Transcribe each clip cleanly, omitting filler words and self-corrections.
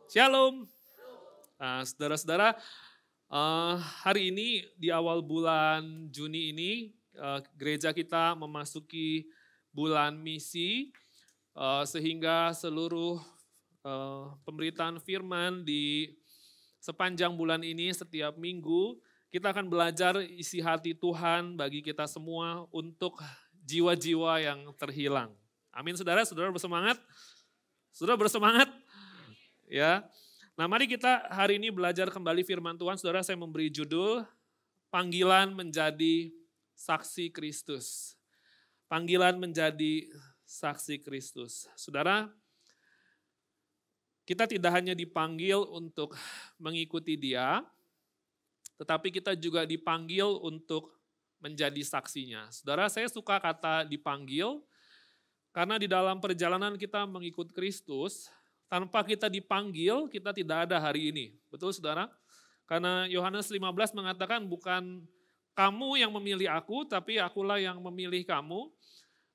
Shalom. Nah, saudara-saudara, hari ini di awal bulan Juni ini gereja kita memasuki bulan misi, sehingga seluruh pemberitaan firman di sepanjang bulan ini setiap minggu kita akan belajar isi hati Tuhan bagi kita semua untuk jiwa-jiwa yang terhilang. Amin, saudara. Saudara bersemangat? Saudara bersemangat? Ya. Nah, mari kita hari ini belajar kembali firman Tuhan. Saudara, saya memberi judul Panggilan Menjadi Saksi Kristus. Panggilan menjadi saksi Kristus. Saudara, kita tidak hanya dipanggil untuk mengikuti Dia, tetapi kita juga dipanggil untuk menjadi saksinya. Saudara, saya suka kata dipanggil, karena di dalam perjalanan kita mengikut Kristus, tanpa kita dipanggil, kita tidak ada hari ini. Betul, saudara? Karena Yohanes 15 mengatakan bukan kamu yang memilih aku, tapi akulah yang memilih kamu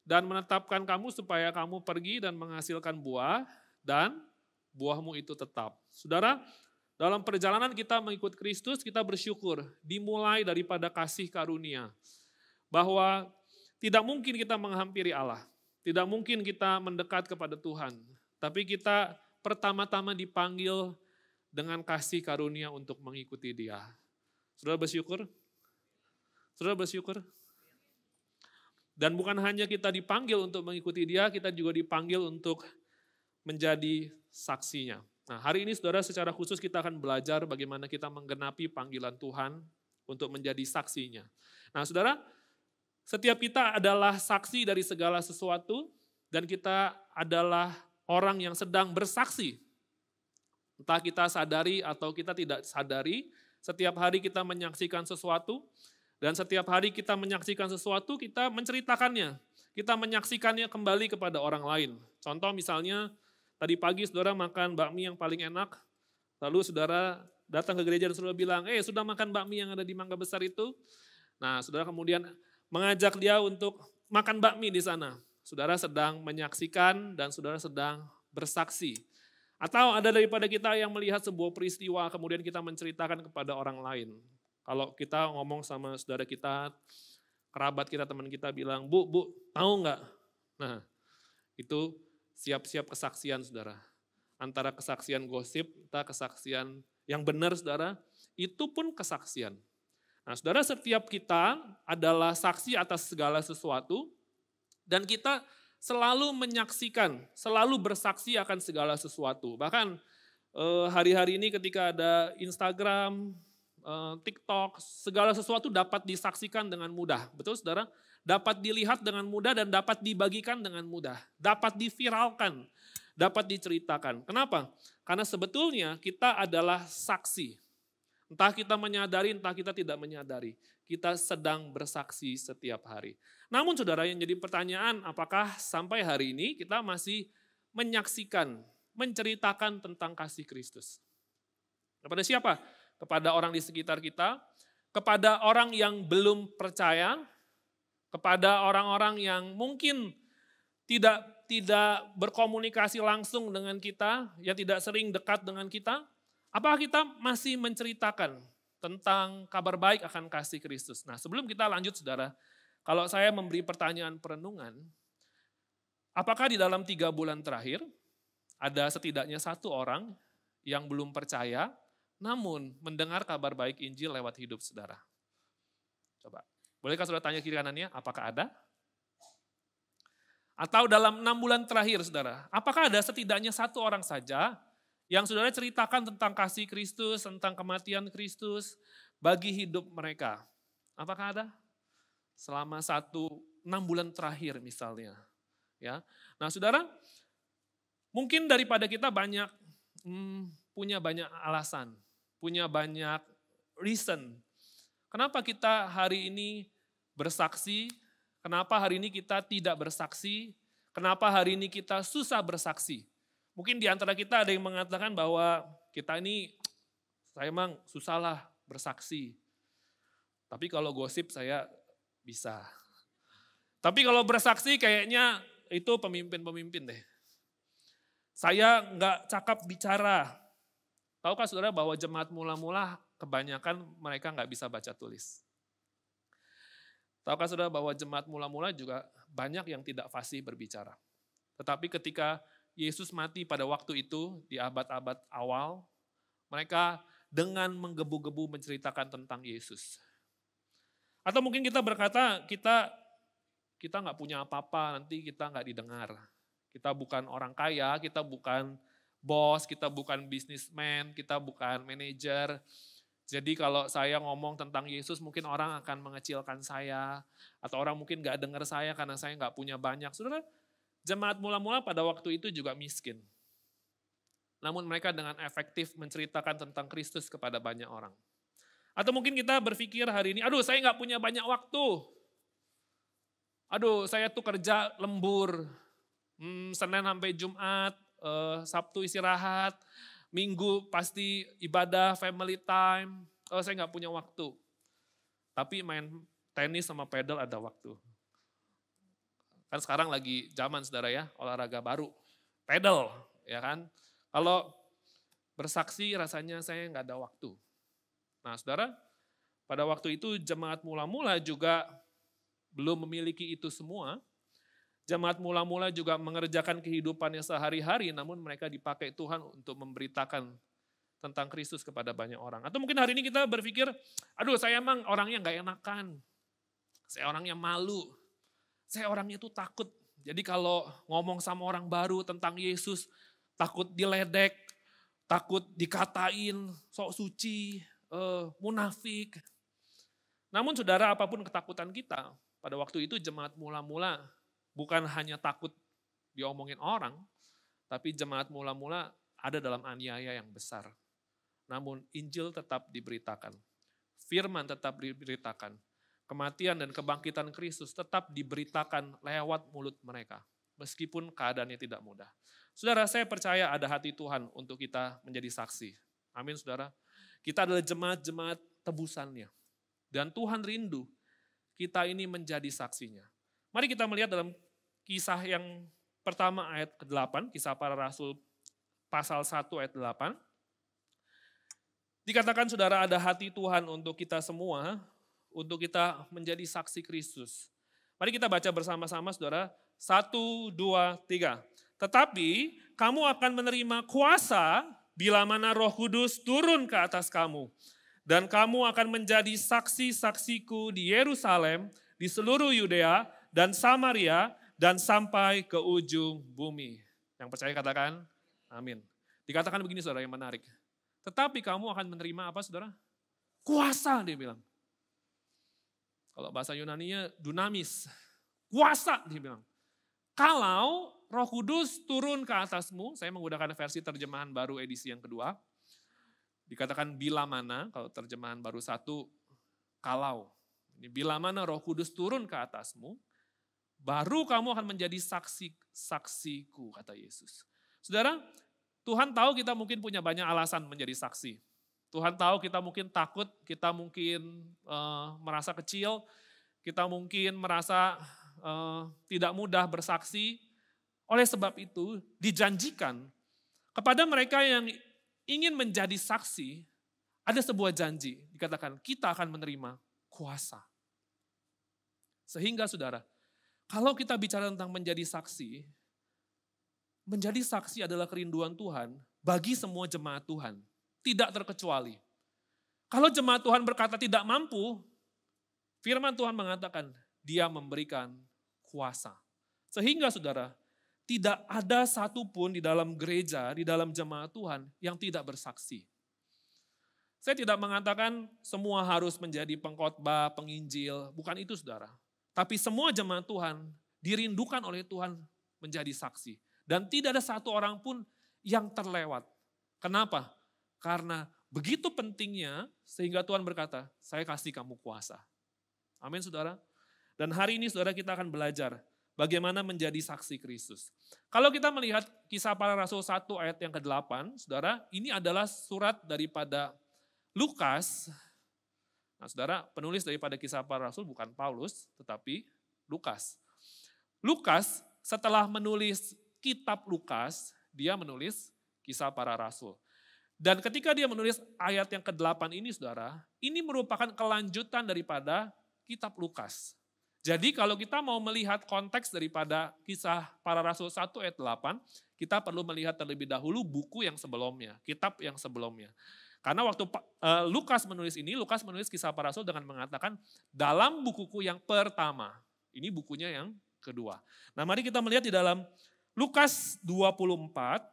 dan menetapkan kamu supaya kamu pergi dan menghasilkan buah dan buahmu itu tetap. Saudara, dalam perjalanan kita mengikut Kristus, kita bersyukur dimulai daripada kasih karunia. Bahwa tidak mungkin kita menghampiri Allah, tidak mungkin kita mendekat kepada Tuhan, tapi kita pertama-tama dipanggil dengan kasih karunia untuk mengikuti Dia. Saudara bersyukur? Saudara bersyukur? Dan bukan hanya kita dipanggil untuk mengikuti Dia, kita juga dipanggil untuk menjadi saksinya. Nah, hari ini saudara secara khusus kita akan belajar bagaimana kita menggenapi panggilan Tuhan untuk menjadi saksinya. Nah, saudara, setiap kita adalah saksi dari segala sesuatu dan kita adalah orang yang sedang bersaksi. Entah kita sadari atau kita tidak sadari, setiap hari kita menyaksikan sesuatu, dan setiap hari kita menyaksikan sesuatu, kita menceritakannya. Kita menyaksikannya kembali kepada orang lain. Contoh misalnya, tadi pagi saudara makan bakmi yang paling enak, lalu saudara datang ke gereja dan saudara bilang, sudah makan bakmi yang ada di Mangga Besar itu? Nah, saudara kemudian mengajak dia untuk makan bakmi di sana. Saudara sedang menyaksikan dan saudara sedang bersaksi. Atau ada daripada kita yang melihat sebuah peristiwa kemudian kita menceritakan kepada orang lain. Kalau kita ngomong sama saudara kita, kerabat kita, teman kita bilang, Bu, tahu nggak? Nah, itu siap-siap kesaksian saudara. Antara kesaksian gosip, kesaksian yang benar saudara, itu pun kesaksian. Nah, saudara, setiap kita adalah saksi atas segala sesuatu, dan kita selalu menyaksikan, selalu bersaksi akan segala sesuatu. Bahkan hari-hari ini ketika ada Instagram, TikTok, segala sesuatu dapat disaksikan dengan mudah. Betul saudara? Dapat dilihat dengan mudah dan dapat dibagikan dengan mudah. Dapat diviralkan, dapat diceritakan. Kenapa? Karena sebetulnya kita adalah saksi. Entah kita menyadari, entah kita tidak menyadari. Kita sedang bersaksi setiap hari. Namun saudara, yang jadi pertanyaan, apakah sampai hari ini kita masih menyaksikan, menceritakan tentang kasih Kristus? Kepada siapa? Kepada orang di sekitar kita, kepada orang yang belum percaya, kepada orang-orang yang mungkin tidak berkomunikasi langsung dengan kita, yang tidak sering dekat dengan kita. Apakah kita masih menceritakan tentang kabar baik akan kasih Kristus? Nah, sebelum kita lanjut saudara, kalau saya memberi pertanyaan perenungan, apakah di dalam 3 bulan terakhir ada setidaknya satu orang yang belum percaya, namun mendengar kabar baik Injil lewat hidup saudara? Coba, bolehkah saudara tanya kiri kanannya, apakah ada? Atau dalam 6 bulan terakhir saudara, apakah ada setidaknya satu orang saja yang saudara ceritakan tentang kasih Kristus, tentang kematian Kristus bagi hidup mereka? Apakah ada? Selama 6 bulan terakhir misalnya. Ya. Nah saudara, mungkin daripada kita punya banyak alasan, punya banyak reason. Kenapa kita hari ini bersaksi, kenapa hari ini kita tidak bersaksi, kenapa hari ini kita susah bersaksi. Mungkin di antara kita ada yang mengatakan bahwa kita ini, saya emang susahlah bersaksi. Tapi kalau gosip saya bisa. Tapi kalau bersaksi kayaknya itu pemimpin-pemimpin deh. Saya nggak cakap bicara. Tahukah saudara bahwa jemaat mula-mula kebanyakan mereka nggak bisa baca tulis? Tahukah saudara bahwa jemaat mula-mula juga banyak yang tidak fasih berbicara. Tetapi ketika Yesus mati pada waktu itu di abad-abad awal, mereka dengan menggebu-gebu menceritakan tentang Yesus. Atau mungkin kita berkata, kita nggak punya apa-apa, nanti kita nggak didengar. Kita bukan orang kaya, kita bukan bos, kita bukan businessman, kita bukan manajer. Jadi kalau saya ngomong tentang Yesus mungkin orang akan mengecilkan saya, atau orang mungkin nggak dengar saya karena saya nggak punya banyak. Saudara, jemaat mula-mula pada waktu itu juga miskin. Namun mereka dengan efektif menceritakan tentang Kristus kepada banyak orang. Atau mungkin kita berpikir hari ini, aduh saya nggak punya banyak waktu. Aduh saya tuh kerja lembur, Senin sampai Jumat, Sabtu istirahat, Minggu pasti ibadah, family time, saya nggak punya waktu. Tapi main tenis sama pedal ada waktu. Kan sekarang lagi zaman saudara ya, olahraga baru, pedal ya kan. Kalau bersaksi rasanya saya nggak ada waktu. Nah saudara, pada waktu itu jemaat mula-mula juga belum memiliki itu semua. Jemaat mula-mula juga mengerjakan kehidupannya sehari-hari, namun mereka dipakai Tuhan untuk memberitakan tentang Kristus kepada banyak orang. Atau mungkin hari ini kita berpikir, aduh saya emang orangnya nggak enakan, saya orangnya malu, saya orangnya tuh takut. Jadi kalau ngomong sama orang baru tentang Yesus, takut diledek, takut dikatain, sok suci, munafik. Namun saudara, apapun ketakutan kita, pada waktu itu jemaat mula-mula bukan hanya takut diomongin orang, tapi jemaat mula-mula ada dalam aniaya yang besar. Namun Injil tetap diberitakan, firman tetap diberitakan, kematian dan kebangkitan Kristus tetap diberitakan lewat mulut mereka, meskipun keadaannya tidak mudah. Saudara, saya percaya ada hati Tuhan untuk kita menjadi saksi. Amin saudara. Kita adalah jemaat-jemaat tebusannya. Dan Tuhan rindu kita ini menjadi saksinya. Mari kita melihat dalam kisah yang pertama ayat ke-8, kisah para rasul pasal 1 ayat 8. Dikatakan saudara ada hati Tuhan untuk kita semua, untuk kita menjadi saksi Kristus. Mari kita baca bersama-sama saudara, 1, 2, 3. Tetapi kamu akan menerima kuasa bila mana Roh Kudus turun ke atas kamu. Dan kamu akan menjadi saksi-saksiku di Yerusalem, di seluruh Yudea dan Samaria, dan sampai ke ujung bumi. Yang percaya katakan, amin. Dikatakan begini saudara yang menarik. Tetapi kamu akan menerima apa saudara? Kuasa dia bilang. Kalau bahasa Yunaninya dunamis. Kuasa dia bilang. Kalau Roh Kudus turun ke atasmu, saya menggunakan versi terjemahan baru edisi yang kedua. Dikatakan bila mana, kalau terjemahan baru 1, kalau. Ini bila mana Roh Kudus turun ke atasmu, baru kamu akan menjadi saksiku, kata Yesus. Saudara, Tuhan tahu kita mungkin punya banyak alasan menjadi saksi. Tuhan tahu kita mungkin takut, kita mungkin merasa kecil, kita mungkin merasa tidak mudah bersaksi. Oleh sebab itu dijanjikan kepada mereka yang ingin menjadi saksi, ada sebuah janji, dikatakan kita akan menerima kuasa. Sehingga saudara, kalau kita bicara tentang menjadi saksi adalah kerinduan Tuhan bagi semua jemaat Tuhan, tidak terkecuali. Kalau jemaat Tuhan berkata tidak mampu, firman Tuhan mengatakan dia memberikan kuasa. Sehingga saudara, tidak ada satupun di dalam gereja, di dalam jemaat Tuhan yang tidak bersaksi. Saya tidak mengatakan semua harus menjadi pengkhotbah, penginjil, bukan itu saudara. Tapi semua jemaat Tuhan dirindukan oleh Tuhan menjadi saksi. Dan tidak ada satu orang pun yang terlewat. Kenapa? Karena begitu pentingnya sehingga Tuhan berkata, saya kasih kamu kuasa. Amin saudara. Dan hari ini saudara kita akan belajar bagaimana menjadi saksi Kristus. Kalau kita melihat kisah para rasul 1 ayat yang ke-8, saudara, ini adalah surat daripada Lukas. Nah saudara, penulis daripada kisah para rasul bukan Paulus, tetapi Lukas. Lukas setelah menulis kitab Lukas, dia menulis kisah para rasul. Dan ketika dia menulis ayat yang ke-8 ini saudara, ini merupakan kelanjutan daripada kitab Lukas. Jadi kalau kita mau melihat konteks daripada kisah para rasul 1 ayat 8, kita perlu melihat terlebih dahulu buku yang sebelumnya, kitab yang sebelumnya. Karena waktu Lukas menulis ini, Lukas menulis kisah para rasul dengan mengatakan dalam bukuku yang pertama. Ini bukunya yang kedua. Nah mari kita melihat di dalam Lukas 24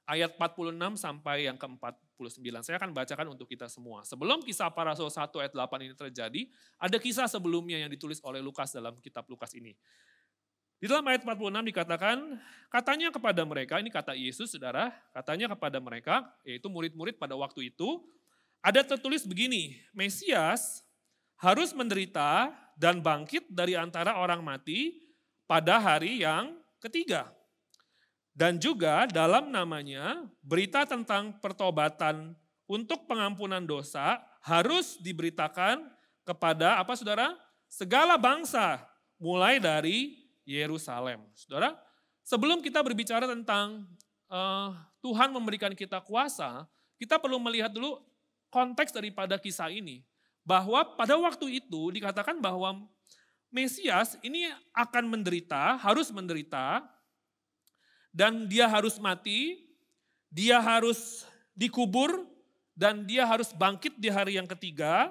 ayat 46 sampai yang ke-49. Saya akan bacakan untuk kita semua. Sebelum kisah para rasul 1 ayat 8 ini terjadi, ada kisah sebelumnya yang ditulis oleh Lukas dalam kitab Lukas ini. Di dalam ayat 46 dikatakan, katanya kepada mereka, ini kata Yesus saudara, katanya kepada mereka, yaitu murid-murid pada waktu itu, ada tertulis begini, Mesias harus menderita dan bangkit dari antara orang mati pada hari yang ketiga. Dan juga dalam namanya berita tentang pertobatan untuk pengampunan dosa harus diberitakan kepada apa saudara? Segala bangsa mulai dari Yerusalem. Saudara, sebelum kita berbicara tentang Tuhan memberikan kita kuasa, kita perlu melihat dulu konteks daripada kisah ini. Bahwa pada waktu itu dikatakan bahwa Mesias ini akan menderita, harus menderita, dan dia harus mati, dia harus dikubur, dan dia harus bangkit di hari yang ketiga,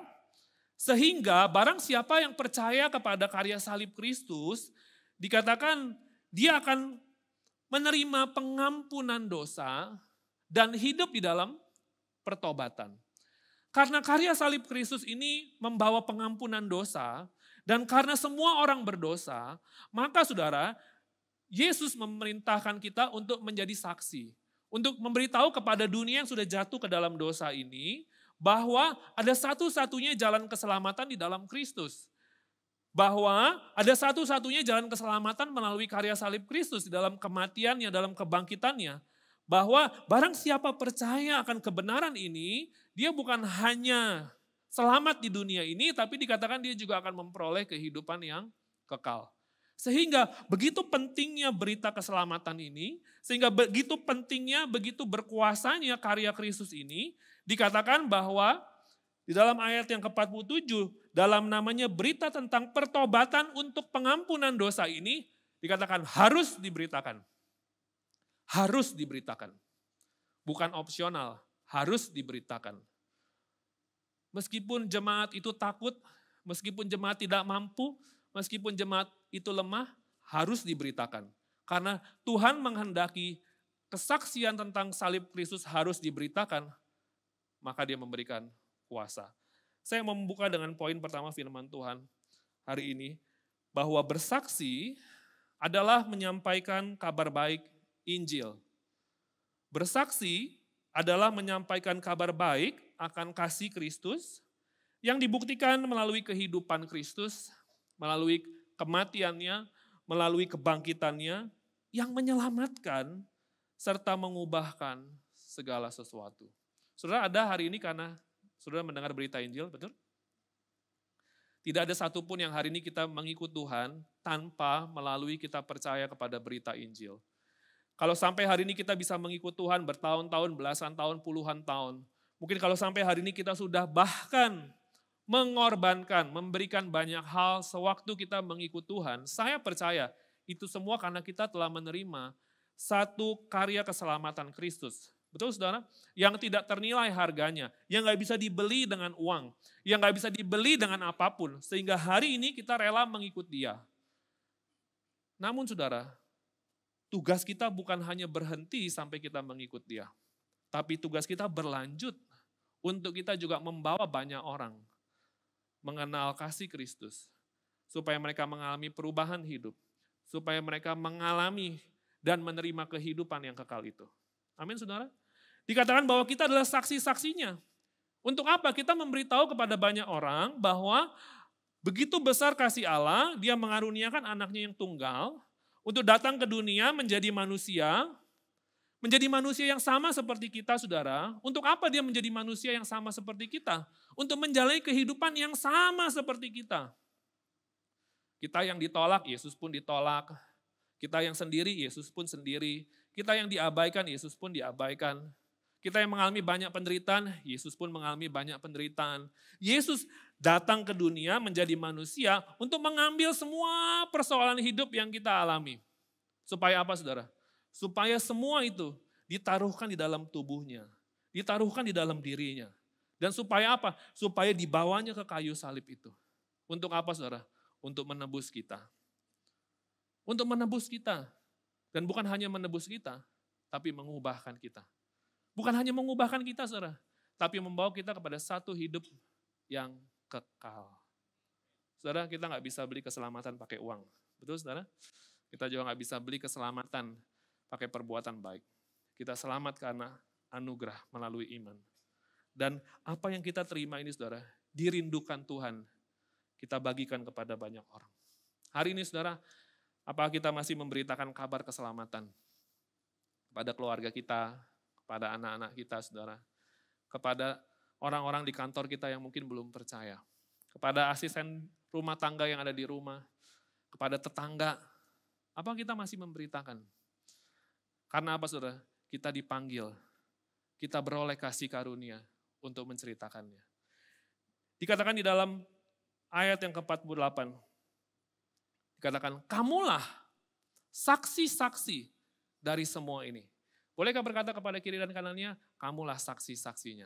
sehingga barang siapa yang percaya kepada karya salib Kristus, dikatakan dia akan menerima pengampunan dosa dan hidup di dalam pertobatan. Karena karya salib Kristus ini membawa pengampunan dosa, dan karena semua orang berdosa, maka saudara, Yesus memerintahkan kita untuk menjadi saksi. Untuk memberitahu kepada dunia yang sudah jatuh ke dalam dosa ini, bahwa ada satu-satunya jalan keselamatan di dalam Kristus. Bahwa ada satu-satunya jalan keselamatan melalui karya salib Kristus di dalam kematiannya, dalam kebangkitannya. Bahwa barang siapa percaya akan kebenaran ini, dia bukan hanya selamat di dunia ini, tapi dikatakan dia juga akan memperoleh kehidupan yang kekal. Sehingga begitu pentingnya berita keselamatan ini, sehingga begitu pentingnya, begitu berkuasanya karya Kristus ini, dikatakan bahwa di dalam ayat yang ke-47, dalam namanya berita tentang pertobatan untuk pengampunan dosa ini, dikatakan harus diberitakan. Harus diberitakan. Bukan opsional, harus diberitakan. Meskipun jemaat itu takut, meskipun jemaat tidak mampu, meskipun jemaat itu lemah, harus diberitakan. Karena Tuhan menghendaki kesaksian tentang salib Kristus harus diberitakan, maka dia memberikan kuasa. Saya mau membuka dengan poin pertama firman Tuhan hari ini, bahwa bersaksi adalah menyampaikan kabar baik Injil. Bersaksi adalah menyampaikan kabar baik akan kasih Kristus yang dibuktikan melalui kehidupan Kristus, melalui kematiannya, melalui kebangkitannya, yang menyelamatkan serta mengubahkan segala sesuatu. Saudara ada hari ini karena saudara mendengar berita Injil, betul? Tidak ada satupun yang hari ini kita mengikut Tuhan tanpa melalui kita percaya kepada berita Injil. Kalau sampai hari ini kita bisa mengikut Tuhan bertahun-tahun, belasan tahun, puluhan tahun. Mungkin kalau sampai hari ini kita sudah bahkan mengorbankan, memberikan banyak hal sewaktu kita mengikut Tuhan. Saya percaya itu semua karena kita telah menerima satu karya keselamatan Kristus. Betul saudara? Yang tidak ternilai harganya, yang gak bisa dibeli dengan uang, yang gak bisa dibeli dengan apapun. Sehingga hari ini kita rela mengikut dia. Namun saudara, tugas kita bukan hanya berhenti sampai kita mengikut dia. Tapi tugas kita berlanjut untuk kita juga membawa banyak orang mengenal kasih Kristus. Supaya mereka mengalami perubahan hidup. Supaya mereka mengalami dan menerima kehidupan yang kekal itu. Amin saudara. Dikatakan bahwa kita adalah saksi-saksinya. Untuk apa? Kita memberitahu kepada banyak orang bahwa begitu besar kasih Allah, dia mengaruniakan anaknya yang tunggal, untuk datang ke dunia menjadi manusia yang sama seperti kita saudara. Untuk apa dia menjadi manusia yang sama seperti kita? Untuk menjalani kehidupan yang sama seperti kita. Kita yang ditolak, Yesus pun ditolak. Kita yang sendiri, Yesus pun sendiri. Kita yang diabaikan, Yesus pun diabaikan. Kita yang mengalami banyak penderitaan, Yesus pun mengalami banyak penderitaan. Yesus datang ke dunia menjadi manusia untuk mengambil semua persoalan hidup yang kita alami. Supaya apa saudara? Supaya semua itu ditaruhkan di dalam tubuhnya. Ditaruhkan di dalam dirinya. Dan supaya apa? Supaya dibawanya ke kayu salib itu. Untuk apa saudara? Untuk menebus kita. Untuk menebus kita. Dan bukan hanya menebus kita, tapi mengubahkan kita. Bukan hanya mengubahkan kita saudara, tapi membawa kita kepada satu hidup yang kekal. Saudara, kita nggak bisa beli keselamatan pakai uang. Betul saudara? Kita juga nggak bisa beli keselamatan pakai perbuatan baik. Kita selamat karena anugerah melalui iman. Dan apa yang kita terima ini saudara, dirindukan Tuhan, kita bagikan kepada banyak orang. Hari ini saudara, apakah kita masih memberitakan kabar keselamatan kepada keluarga kita, kepada anak-anak kita saudara, kepada orang-orang di kantor kita yang mungkin belum percaya, kepada asisten rumah tangga yang ada di rumah, kepada tetangga, apa kita masih memberitakan? Karena apa saudara? Kita dipanggil, kita beroleh kasih karunia untuk menceritakannya. Dikatakan di dalam ayat yang ke-48, dikatakan, kamulah saksi-saksi dari semua ini. Bolehkah berkata kepada kiri dan kanannya, kamulah saksi-saksinya.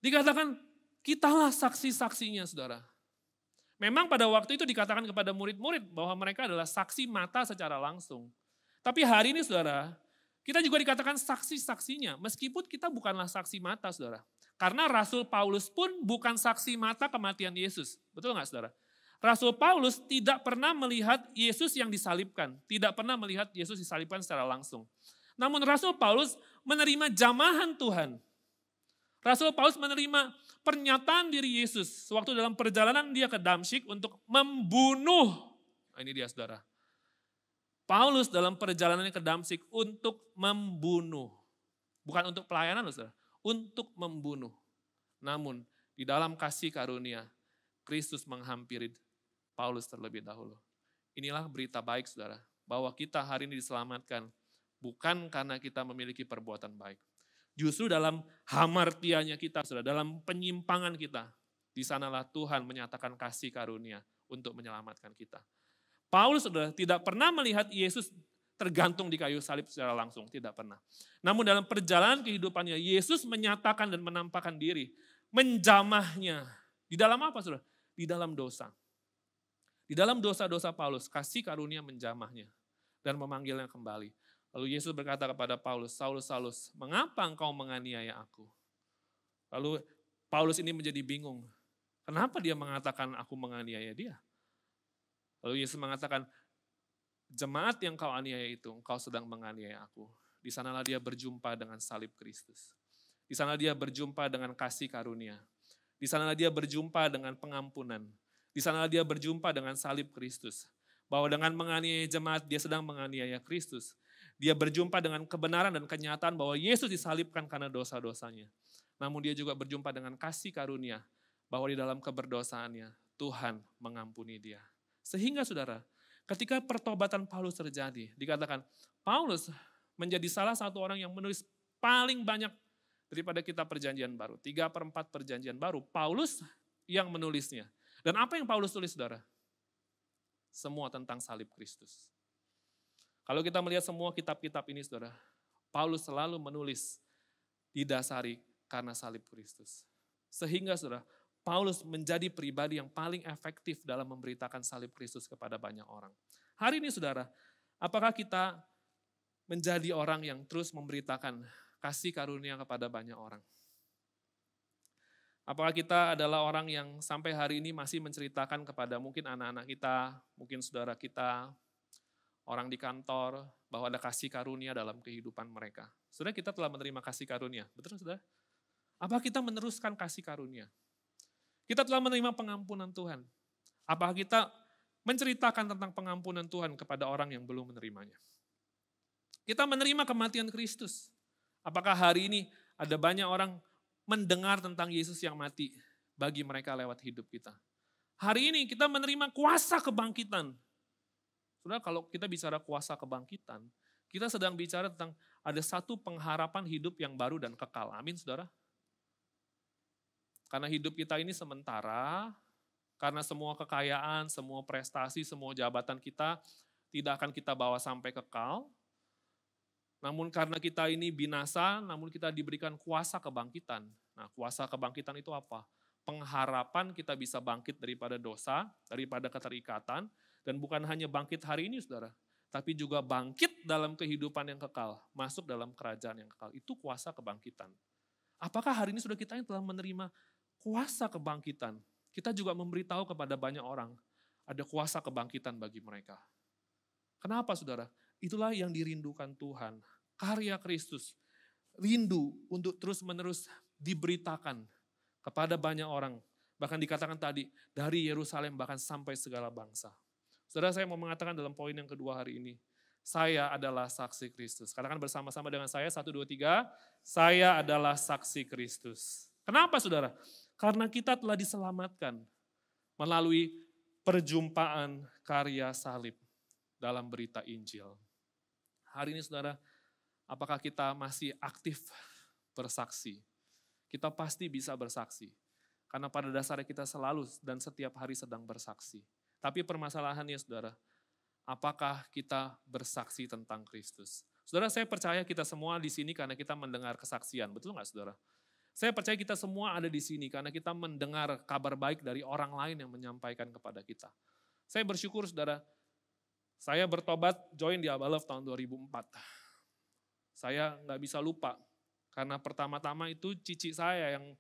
Dikatakan, kitalah saksi-saksinya saudara. Memang pada waktu itu dikatakan kepada murid-murid bahwa mereka adalah saksi mata secara langsung. Tapi hari ini saudara, kita juga dikatakan saksi-saksinya. Meskipun kita bukanlah saksi mata saudara. Karena Rasul Paulus pun bukan saksi mata kematian Yesus. Betul nggak saudara? Rasul Paulus tidak pernah melihat Yesus yang disalibkan. Tidak pernah melihat Yesus disalibkan secara langsung. Namun Rasul Paulus menerima jamahan Tuhan. Rasul Paulus menerima pernyataan diri Yesus. Sewaktu dalam perjalanan dia ke Damsyik untuk membunuh. Nah, ini dia saudara. Paulus dalam perjalanannya ke Damsyik untuk membunuh. Bukan untuk pelayanan saudara. Untuk membunuh. Namun di dalam kasih karunia, Kristus menghampiri Paulus terlebih dahulu. Inilah berita baik saudara, bahwa kita hari ini diselamatkan bukan karena kita memiliki perbuatan baik. Justru dalam hamartianya kita saudara, dalam penyimpangan kita, di sanalah Tuhan menyatakan kasih karunia untuk menyelamatkan kita. Paulus saudara tidak pernah melihat Yesus tergantung di kayu salib secara langsung, tidak pernah. Namun dalam perjalanan kehidupannya, Yesus menyatakan dan menampakkan diri, menjamahnya. Di dalam apa saudara? Di dalam dosa. Di dalam dosa-dosa Paulus, kasih karunia menjamahnya dan memanggilnya kembali. Lalu Yesus berkata kepada Paulus, Saulus, Saulus, mengapa engkau menganiaya aku? Lalu Paulus ini menjadi bingung. Kenapa dia mengatakan aku menganiaya dia? Lalu Yesus mengatakan, jemaat yang kau aniaya itu, engkau sedang menganiaya aku. Di sanalah dia berjumpa dengan salib Kristus. Di sana dia berjumpa dengan kasih karunia. Di sanalah dia berjumpa dengan pengampunan. Di sanalah dia berjumpa dengan salib Kristus. Bahwa dengan menganiaya jemaat, dia sedang menganiaya Kristus. Dia berjumpa dengan kebenaran dan kenyataan bahwa Yesus disalibkan karena dosa-dosanya. Namun dia juga berjumpa dengan kasih karunia. Bahwa di dalam keberdosaannya, Tuhan mengampuni dia. Sehingga saudara, ketika pertobatan Paulus terjadi, dikatakan Paulus menjadi salah satu orang yang menulis paling banyak daripada kitab perjanjian baru. 3/4 perjanjian baru, Paulus yang menulisnya. Dan apa yang Paulus tulis saudara? Semua tentang salib Kristus. Kalau kita melihat semua kitab-kitab ini saudara, Paulus selalu menulis didasari karena salib Kristus. Sehingga saudara, Paulus menjadi pribadi yang paling efektif dalam memberitakan salib Kristus kepada banyak orang. Hari ini saudara, apakah kita menjadi orang yang terus memberitakan kasih karunia kepada banyak orang? Apakah kita adalah orang yang sampai hari ini masih menceritakan kepada mungkin anak-anak kita, mungkin saudara kita, orang di kantor, bahwa ada kasih karunia dalam kehidupan mereka. Saudara, kita telah menerima kasih karunia, betul saudara? Apakah kita meneruskan kasih karunia? Kita telah menerima pengampunan Tuhan. Apakah kita menceritakan tentang pengampunan Tuhan kepada orang yang belum menerimanya? Kita menerima kematian Kristus. Apakah hari ini ada banyak orang mendengar tentang Yesus yang mati bagi mereka lewat hidup kita? Hari ini kita menerima kuasa kebangkitan. Saudara, kalau kita bicara kuasa kebangkitan, Kita sedang bicara tentang ada satu pengharapan hidup yang baru dan kekal. Amin, saudara. Karena hidup kita ini sementara, karena semua kekayaan, semua prestasi, semua jabatan kita tidak akan kita bawa sampai kekal. Namun karena kita ini binasa, namun kita diberikan kuasa kebangkitan. Nah, kuasa kebangkitan itu apa? Pengharapan kita bisa bangkit daripada dosa, daripada keterikatan, dan bukan hanya bangkit hari ini, saudara, tapi juga bangkit dalam kehidupan yang kekal, masuk dalam kerajaan yang kekal. Itu kuasa kebangkitan. Apakah hari ini sudah kita yang telah menerima kuasa kebangkitan? Kita juga memberitahu kepada banyak orang, ada kuasa kebangkitan bagi mereka. Kenapa, saudara? Itulah yang dirindukan Tuhan. Karya Kristus, rindu untuk terus-menerus diberitakan kepada banyak orang. Bahkan dikatakan tadi, dari Yerusalem bahkan sampai segala bangsa. Saudara, saya mau mengatakan dalam poin yang kedua hari ini, saya adalah saksi Kristus. Katakan bersama-sama dengan saya, 1, 2, 3, saya adalah saksi Kristus. Kenapa, saudara? Karena kita telah diselamatkan melalui perjumpaan karya salib dalam berita Injil. Hari ini, saudara, apakah kita masih aktif bersaksi? Kita pasti bisa bersaksi. Karena pada dasarnya kita selalu dan setiap hari sedang bersaksi. Tapi permasalahannya, saudara, apakah kita bersaksi tentang Kristus? Saudara, saya percaya kita semua di sini karena kita mendengar kesaksian. Betul nggak, saudara? Saya percaya kita semua ada di sini karena kita mendengar kabar baik dari orang lain yang menyampaikan kepada kita. Saya bersyukur, saudara, saya bertobat join di Abalove tahun 2004. Saya nggak bisa lupa karena pertama-tama itu cici saya yang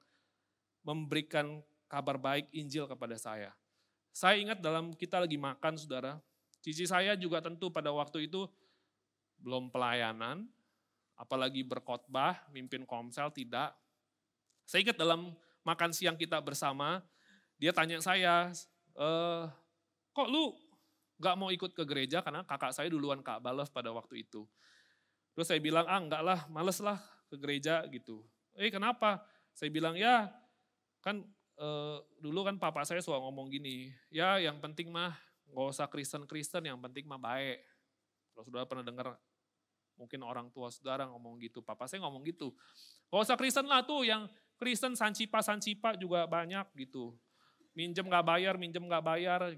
memberikan kabar baik Injil kepada saya. Saya ingat dalam kita lagi makan, saudara, cici saya juga tentu pada waktu itu belum pelayanan, apalagi berkhotbah, mimpin komsel, tidak. Saya ingat dalam makan siang kita bersama, dia tanya saya, kok lu gak mau ikut ke gereja? Karena kakak saya duluan ke Abalove pada waktu itu. Terus saya bilang, enggak lah, males lah ke gereja gitu. Kenapa? Saya bilang, ya kan dulu kan papa saya suka ngomong gini, ya yang penting mah gak usah Kristen-Kristen, yang penting mah baik. Kalau saudara pernah dengar mungkin orang tua saudara ngomong gitu, papa saya ngomong gitu. Gak usah Kristen lah tuh, yang Kristen sancipa juga banyak gitu. Minjem gak bayar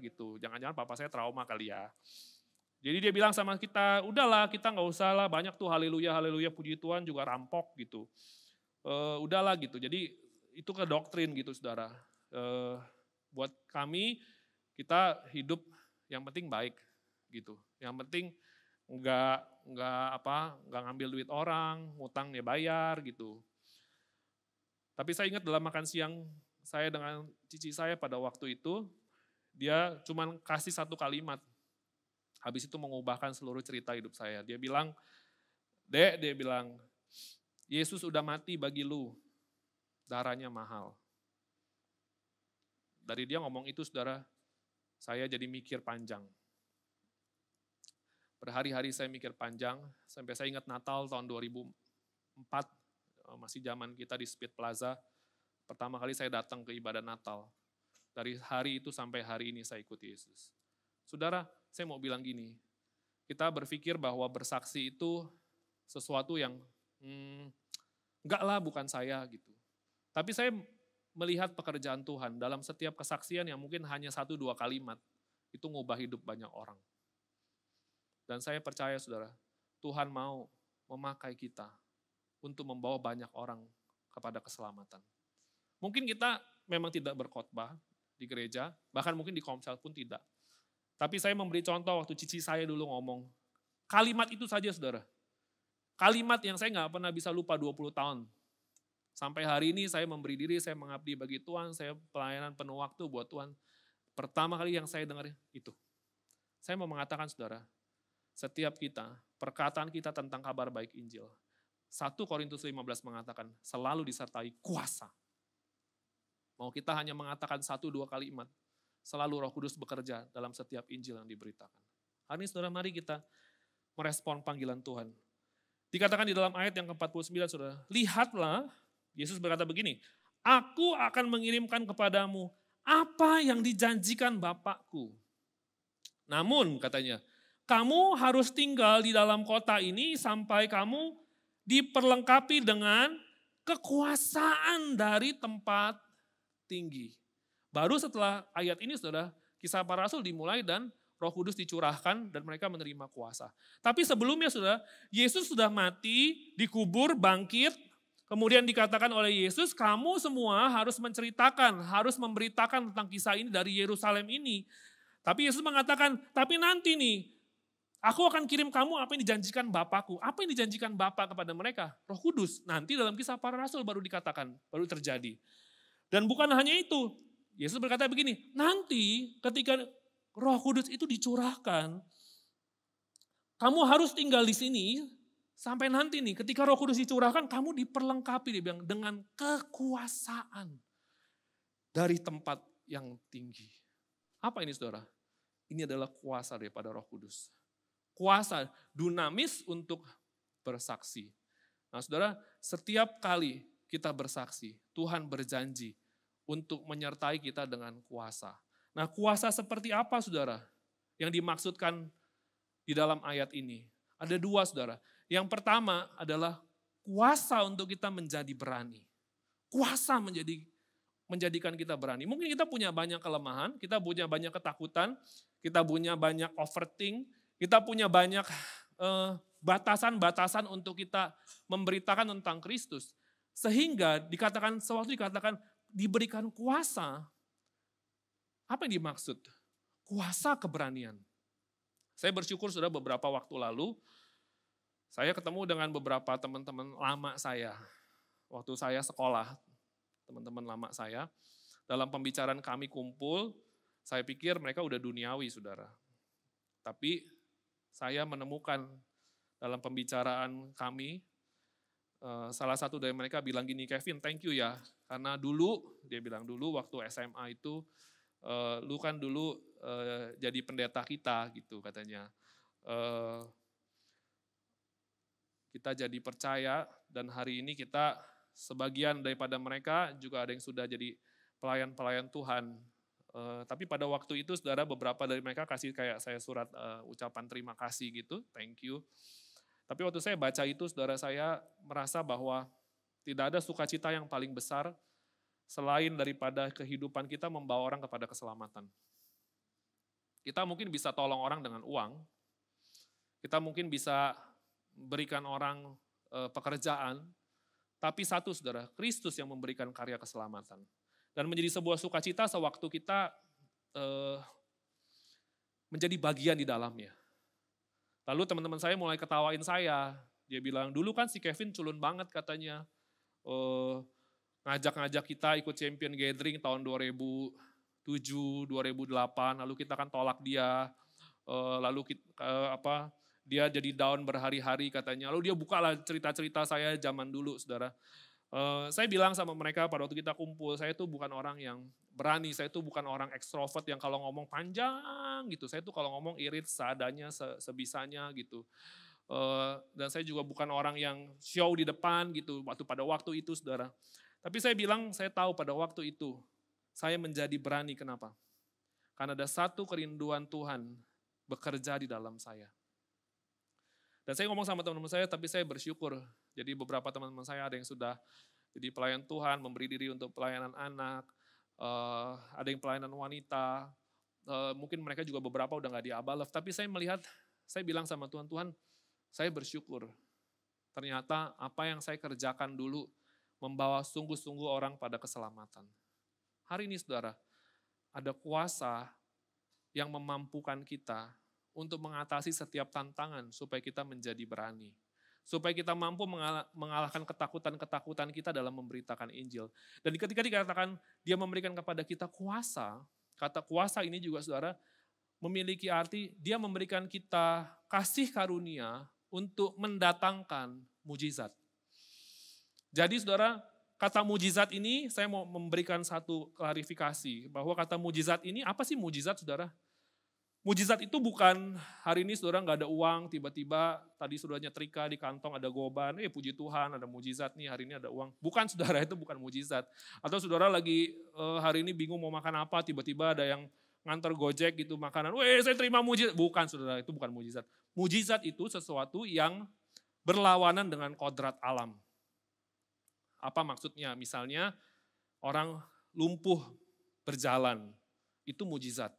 gitu. Jangan-jangan papa saya trauma kali ya. Jadi dia bilang sama kita, udahlah kita gak usah lah, banyak tuh haleluya, puji Tuhan juga rampok gitu. Udahlah gitu, jadi itu ke doktrin gitu, saudara. Buat kami, kita hidup yang penting baik gitu. Yang penting nggak ngambil duit orang, ngutang ya bayar gitu. Tapi saya ingat dalam makan siang saya dengan cici saya pada waktu itu, dia cuman kasih satu kalimat. Habis itu mengubahkan seluruh cerita hidup saya. Dia bilang, Dek, dia bilang, Yesus udah mati bagi lu. Darahnya mahal. Dari dia ngomong itu, saudara, saya jadi mikir panjang. Berhari-hari saya mikir panjang, sampai saya ingat Natal tahun 2004, masih zaman kita di Speed Plaza, pertama kali saya datang ke ibadah Natal. Dari hari itu sampai hari ini saya ikuti Yesus. Saudara, saya mau bilang gini, kita berpikir bahwa bersaksi itu sesuatu yang, enggak lah bukan saya gitu. Tapi saya melihat pekerjaan Tuhan dalam setiap kesaksian yang mungkin hanya 1-2 kalimat, itu ngubah hidup banyak orang. Dan saya percaya, saudara, Tuhan mau memakai kita untuk membawa banyak orang kepada keselamatan. Mungkin kita memang tidak berkhotbah di gereja, bahkan mungkin di komsel pun tidak. Tapi saya memberi contoh waktu cici saya dulu ngomong, kalimat itu saja, saudara. Kalimat yang saya nggak pernah bisa lupa 20 tahun. Sampai hari ini saya memberi diri, saya mengabdi bagi Tuhan, saya pelayanan penuh waktu buat Tuhan. Pertama kali yang saya dengar itu. Saya mau mengatakan, saudara, setiap kita, perkataan kita tentang kabar baik Injil, 1 Korintus 15 mengatakan selalu disertai kuasa. Mau kita hanya mengatakan 1-2 kalimat, selalu Roh Kudus bekerja dalam setiap Injil yang diberitakan. Hari ini, saudara, mari kita merespon panggilan Tuhan. Dikatakan di dalam ayat yang ke-49, saudara, lihatlah, Yesus berkata begini, aku akan mengirimkan kepadamu apa yang dijanjikan Bapakku. Namun, katanya, kamu harus tinggal di dalam kota ini sampai kamu diperlengkapi dengan kekuasaan dari tempat tinggi. Baru setelah ayat ini saudara, Kisah Para Rasul dimulai dan Roh Kudus dicurahkan dan mereka menerima kuasa. Tapi sebelumnya saudara, Yesus sudah mati, dikubur, bangkit. Kemudian dikatakan oleh Yesus, kamu semua harus menceritakan, harus memberitakan tentang kisah ini dari Yerusalem ini. Tapi Yesus mengatakan, tapi nanti nih, aku akan kirim kamu apa yang dijanjikan Bapakku. Apa yang dijanjikan Bapa kepada mereka? Roh Kudus. Nanti dalam Kisah Para Rasul baru dikatakan, baru terjadi. Dan bukan hanya itu, Yesus berkata begini, nanti ketika Roh Kudus itu dicurahkan, kamu harus tinggal di sini sampai nanti nih. Ketika Roh Kudus dicurahkan, kamu diperlengkapi, dia bilang, dengan kekuasaan dari tempat yang tinggi. Apa ini saudara? Ini adalah kuasa daripada Roh Kudus. Kuasa dunamis untuk bersaksi. Nah saudara, setiap kali kita bersaksi, Tuhan berjanji untuk menyertai kita dengan kuasa. Nah kuasa seperti apa saudara yang dimaksudkan di dalam ayat ini? Ada dua saudara. Yang pertama adalah kuasa untuk kita menjadi berani. Kuasa menjadikan kita berani. Mungkin kita punya banyak kelemahan, kita punya banyak ketakutan, kita punya banyak overthink, kita punya banyak batasan-batasan untuk kita memberitakan tentang Kristus. Sehingga sewaktu dikatakan diberikan kuasa. Apa yang dimaksud? Kuasa keberanian. Saya bersyukur sudah beberapa waktu lalu, saya ketemu dengan beberapa teman-teman lama saya. Waktu saya sekolah, teman-teman lama saya. Dalam pembicaraan kami kumpul, saya pikir mereka udah duniawi saudara. Tapi saya menemukan dalam pembicaraan kami, salah satu dari mereka bilang gini, Kevin thank you ya. Karena dulu, dia bilang dulu waktu SMA itu, lu kan dulu jadi pendeta kita gitu katanya. Kita jadi percaya dan hari ini kita sebagian daripada mereka juga ada yang sudah jadi pelayan-pelayan Tuhan. Tapi pada waktu itu saudara beberapa dari mereka kasih kayak saya surat ucapan terima kasih gitu, thank you. Tapi waktu saya baca itu saudara saya merasa bahwa tidak ada sukacita yang paling besar selain daripada kehidupan kita membawa orang kepada keselamatan. Kita mungkin bisa tolong orang dengan uang, kita mungkin bisa berikan orang pekerjaan, tapi satu saudara, Kristus yang memberikan karya keselamatan. Dan menjadi sebuah sukacita sewaktu kita menjadi bagian di dalamnya. Lalu teman-teman saya mulai ketawain saya, dia bilang dulu kan si Kevin culun banget katanya, ngajak-ngajak kita ikut champion gathering tahun 2007, 2008, lalu kita kan tolak dia, lalu dia jadi down berhari-hari katanya, lalu dia bukalah cerita-cerita saya zaman dulu saudara. Saya bilang sama mereka pada waktu kita kumpul, saya tuh bukan orang yang berani, saya tuh bukan orang ekstrovert yang kalau ngomong panjang gitu, saya tuh kalau ngomong irit seadanya, sebisanya gitu. Dan saya juga bukan orang yang show di depan gitu, pada waktu itu saudara. Tapi saya bilang, saya tahu pada waktu itu, saya menjadi berani, kenapa? Karena ada satu kerinduan Tuhan bekerja di dalam saya. Dan saya ngomong sama teman-teman saya, tapi saya bersyukur. Jadi beberapa teman-teman saya ada yang sudah jadi pelayan Tuhan, memberi diri untuk pelayanan anak, ada yang pelayanan wanita, mungkin mereka juga beberapa udah gak di Abalef. Tapi saya melihat, saya bilang sama Tuhan, Tuhan saya bersyukur. Ternyata apa yang saya kerjakan dulu, membawa sungguh-sungguh orang pada keselamatan. Hari ini saudara, ada kuasa yang memampukan kita untuk mengatasi setiap tantangan supaya kita menjadi berani. Supaya kita mampu mengalahkan ketakutan-ketakutan kita dalam memberitakan Injil. Dan ketika dikatakan dia memberikan kepada kita kuasa, kata kuasa ini juga saudara memiliki arti dia memberikan kita kasih karunia untuk mendatangkan mujizat. Jadi saudara, kata mujizat ini saya mau memberikan satu klarifikasi. Bahwa kata mujizat ini, apa sih mujizat saudara? Mujizat itu bukan hari ini saudara gak ada uang, tiba-tiba tadi saudara nyetrika di kantong ada goban, puji Tuhan ada mujizat nih hari ini ada uang. Bukan saudara, itu bukan mujizat. Atau saudara lagi hari ini bingung mau makan apa, tiba-tiba ada yang ngantar Gojek gitu makanan, weh saya terima mujizat. Bukan saudara, itu bukan mujizat. Mujizat itu sesuatu yang berlawanan dengan kodrat alam. Apa maksudnya? Misalnya orang lumpuh berjalan, itu mujizat.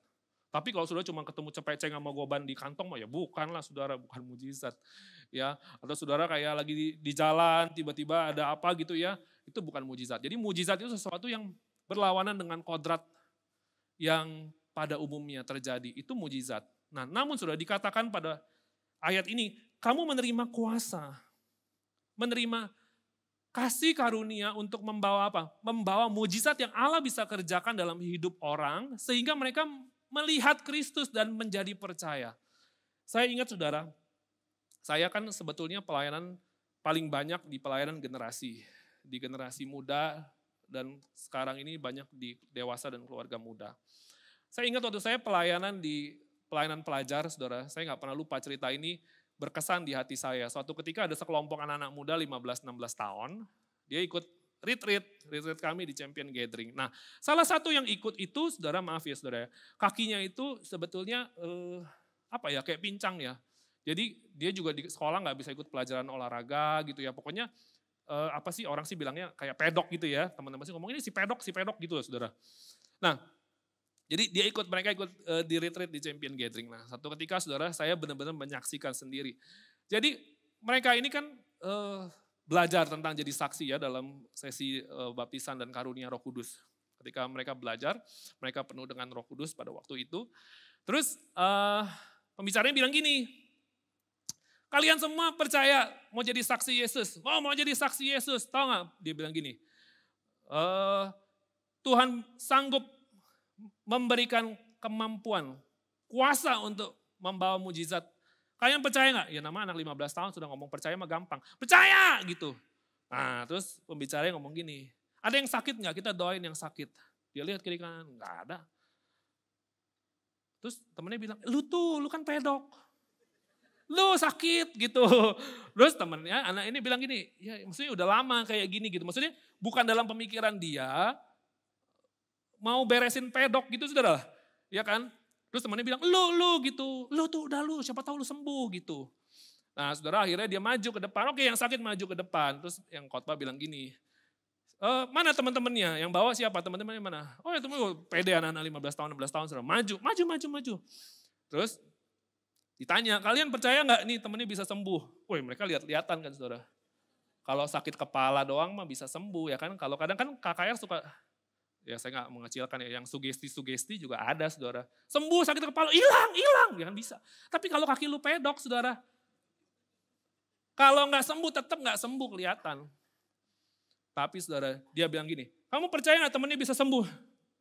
Tapi kalau saudara cuma ketemu cepeceng sama goban di kantong, ya bukanlah saudara, bukan mujizat. Ya, atau saudara kayak lagi di jalan, tiba-tiba ada apa gitu ya, itu bukan mujizat. Jadi mujizat itu sesuatu yang berlawanan dengan kodrat yang pada umumnya terjadi, itu mujizat. Nah, namun sudah dikatakan pada ayat ini, kamu menerima kuasa, menerima kasih karunia untuk membawa apa? Membawa mujizat yang Allah bisa kerjakan dalam hidup orang, sehingga mereka melihat Kristus dan menjadi percaya. Saya ingat saudara, saya kan sebetulnya pelayanan paling banyak di pelayanan generasi. Di generasi muda dan sekarang ini banyak di dewasa dan keluarga muda. Saya ingat waktu saya pelayanan di pelayanan pelajar, saudara, saya nggak pernah lupa cerita ini berkesan di hati saya. Suatu ketika ada sekelompok anak-anak muda 15-16 tahun, dia ikut retreat kami di Champion Gathering. Nah, salah satu yang ikut itu, saudara maaf ya saudara, kakinya itu sebetulnya kayak pincang ya. Jadi dia juga di sekolah nggak bisa ikut pelajaran olahraga gitu ya. Pokoknya orang sih bilangnya kayak pedok gitu ya. Teman-teman sih ngomong ini si pedok gitu loh saudara. Nah, jadi mereka ikut di retreat di Champion Gathering. Nah, satu ketika saudara saya benar-benar menyaksikan sendiri. Jadi mereka ini kan belajar tentang jadi saksi ya dalam sesi baptisan dan karunia Roh Kudus. Ketika mereka belajar, mereka penuh dengan Roh Kudus pada waktu itu. Terus pembicaranya bilang gini, kalian semua percaya mau jadi saksi Yesus? Mau jadi saksi Yesus, tahu nggak? Dia bilang gini, Tuhan sanggup memberikan kemampuan, kuasa untuk membawa mujizat. Kalian percaya nggak? Ya nama anak 15 tahun sudah ngomong percaya mah gampang. Percaya gitu. Nah terus pembicaranya ngomong gini, ada yang sakit nggak? Kita doain yang sakit. Dia lihat kiri kanan, nggak ada. Terus temennya bilang, lu kan pedok. Lu sakit gitu. Terus temennya, anak ini bilang gini, ya maksudnya udah lama kayak gini gitu. Maksudnya bukan dalam pemikiran dia mau beresin pedok gitu saudara. Ya kan? Terus temannya bilang, lu gitu, lu tuh udah siapa tahu lu sembuh gitu. Nah saudara akhirnya dia maju ke depan, oke yang sakit maju ke depan. Terus yang khotbah bilang gini, mana teman-temannya, yang bawa siapa, teman-temannya mana? Oh ya teman pede anak-anak 15 tahun, 16 tahun, saudara maju. Terus ditanya, kalian percaya nggak nih temennya bisa sembuh? Woi mereka lihat-lihatan kan saudara. Kalau sakit kepala doang mah bisa sembuh ya kan, kalau kadang kan KKR suka, ya saya nggak mengecilkan ya, yang sugesti juga ada saudara. Sembuh sakit kepala, hilang, ya kan bisa. Tapi kalau kaki lu pedok saudara, kalau nggak sembuh tetap nggak sembuh kelihatan. Tapi saudara, dia bilang gini, kamu percaya nggak temennya bisa sembuh?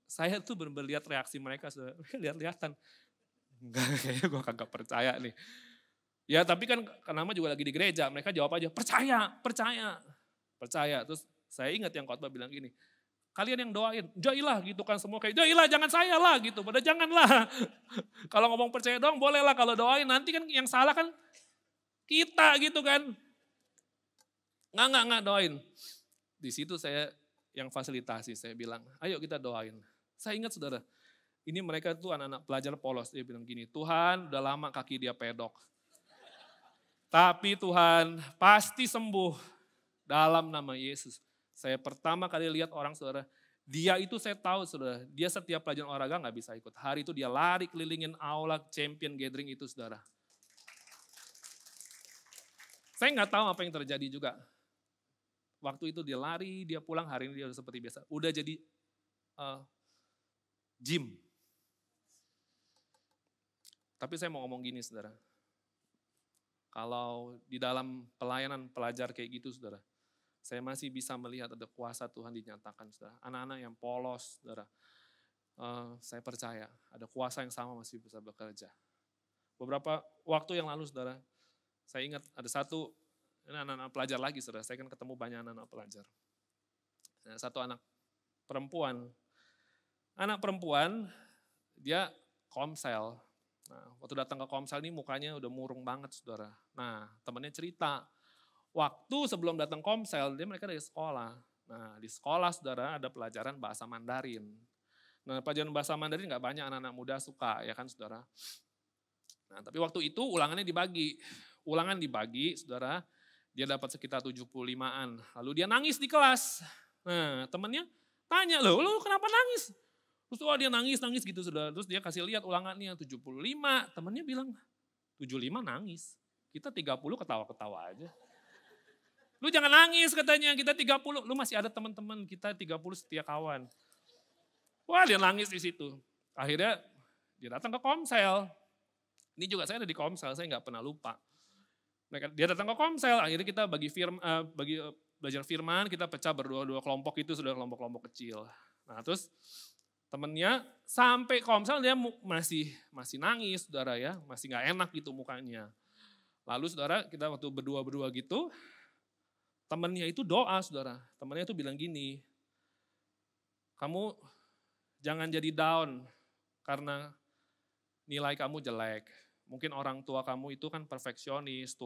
Saya tuh benar-benar lihat reaksi mereka saudara, lihat-lihatan. Enggak, kayaknya gue kagak percaya nih. Ya tapi kan nama juga lagi di gereja, mereka jawab aja, percaya. Terus saya ingat yang khotbah bilang gini, kalian yang doain, jailah gitu kan semua kayak, jailah jangan saya lah gitu, pada janganlah. Kalau ngomong percaya doang bolehlah, kalau doain nanti kan yang salah kan kita gitu kan. Nggak doain. Di situ saya yang fasilitasi, saya bilang, ayo kita doain. Saya ingat saudara, ini mereka tuh anak-anak pelajar polos, dia bilang gini, Tuhan udah lama kaki dia pedok. Tapi Tuhan pasti sembuh dalam nama Yesus. Saya pertama kali lihat orang saudara, dia itu saya tahu saudara, dia setiap pelajaran olahraga gak bisa ikut. Hari itu dia lari kelilingin aula Champion Gathering itu saudara. Saya gak tahu apa yang terjadi juga. Waktu itu dia lari, dia pulang, hari ini dia udah seperti biasa. Udah jadi gym. Tapi saya mau ngomong gini saudara, kalau di dalam pelayanan pelajar kayak gitu saudara, saya masih bisa melihat ada kuasa Tuhan dinyatakan saudara. Anak-anak yang polos saudara, saya percaya ada kuasa yang sama masih bisa bekerja. Beberapa waktu yang lalu saudara, saya ingat ada satu, ini anak-anak pelajar lagi saudara, saya kan ketemu banyak anak-anak pelajar. Satu anak perempuan, dia komsel. Nah, waktu datang ke komsel ini mukanya udah murung banget saudara. Nah temennya cerita, waktu sebelum datang komsel, mereka dari sekolah. Nah di sekolah saudara ada pelajaran bahasa Mandarin. Nah, pelajaran bahasa Mandarin nggak banyak anak-anak muda suka, ya kan saudara. Nah, tapi waktu itu ulangan dibagi, saudara, dia dapat sekitar 75-an. Lalu dia nangis di kelas. Nah, temannya tanya, lo kenapa nangis? Terus dia nangis gitu, saudara. Terus dia kasih lihat ulangannya 75, temannya bilang, 75 nangis. Kita 30 ketawa-ketawa aja. Lu jangan nangis katanya, kita 30. Lu masih ada teman-teman, kita 30 setia kawan. Wah, dia nangis di situ. Akhirnya dia datang ke komsel. Ini juga saya ada di komsel, saya nggak pernah lupa. Dia datang ke komsel, akhirnya kita bagi belajar firman, kita pecah berdua-dua kelompok itu, sudah kelompok-kelompok kecil. Nah, terus temennya sampai komsel dia masih nangis, saudara ya, masih nggak enak gitu mukanya. Lalu saudara, kita waktu berdua-berdua gitu, temennya itu doa, saudara. Temennya itu bilang gini, kamu jangan jadi down karena nilai kamu jelek. Mungkin orang tua kamu itu kan perfeksionis,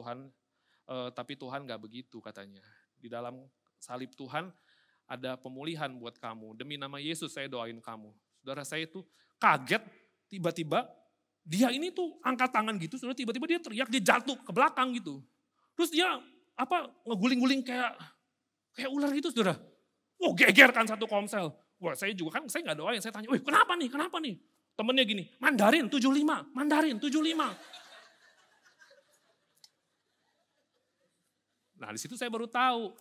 tapi Tuhan gak begitu katanya. Di dalam salib Tuhan ada pemulihan buat kamu. Demi nama Yesus saya doain kamu. Saudara, saya itu kaget, tiba-tiba dia ini tuh angkat tangan gitu, saudara, tiba-tiba dia teriak, dia jatuh ke belakang gitu. Terus dia ngeguling-guling kayak ular gitu, saudara. Wah, geger kan satu komsel. Wah, saya juga kan, saya gak doain, saya tanya, wih kenapa nih? Temennya gini, Mandarin 75. Nah, di situ saya baru tahu.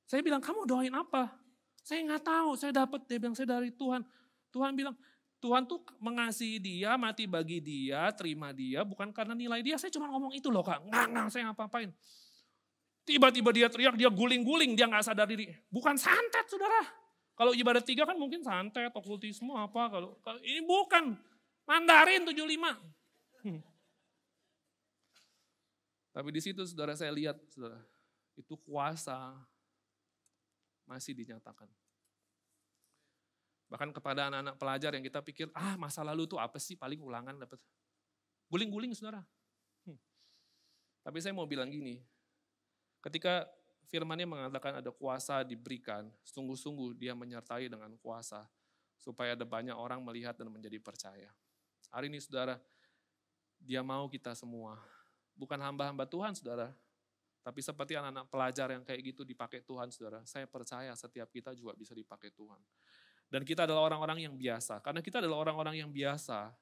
Saya bilang, kamu doain apa? Saya nggak tahu, saya dapat, dia bilang, saya dari Tuhan. Tuhan bilang, Tuhan tuh mengasihi dia, mati bagi dia, terima dia, bukan karena nilai dia. Saya cuma ngomong itu loh kak, nggak, saya ngapa-ngapain. Tiba-tiba dia teriak, dia guling-guling, dia nggak sadar diri. Bukan santet, saudara. Kalau ibadat 3 kan mungkin santet, okultisme apa. Kalau ini bukan, Mandarin 75. Tapi di situ saudara saya lihat, saudara, itu kuasa masih dinyatakan. Bahkan kepada anak-anak pelajar yang kita pikir, masa lalu itu apa sih, paling ulangan dapat. Guling-guling saudara. Tapi saya mau bilang gini, ketika firman-Nya mengatakan ada kuasa diberikan, sungguh-sungguh dia menyertai dengan kuasa, supaya ada banyak orang melihat dan menjadi percaya. Hari ini saudara, dia mau kita semua, bukan hamba-hamba Tuhan saudara, tapi seperti anak-anak pelajar yang kayak gitu dipakai Tuhan saudara, saya percaya setiap kita juga bisa dipakai Tuhan. Dan kita adalah orang-orang yang biasa, karena kita adalah orang-orang yang biasa,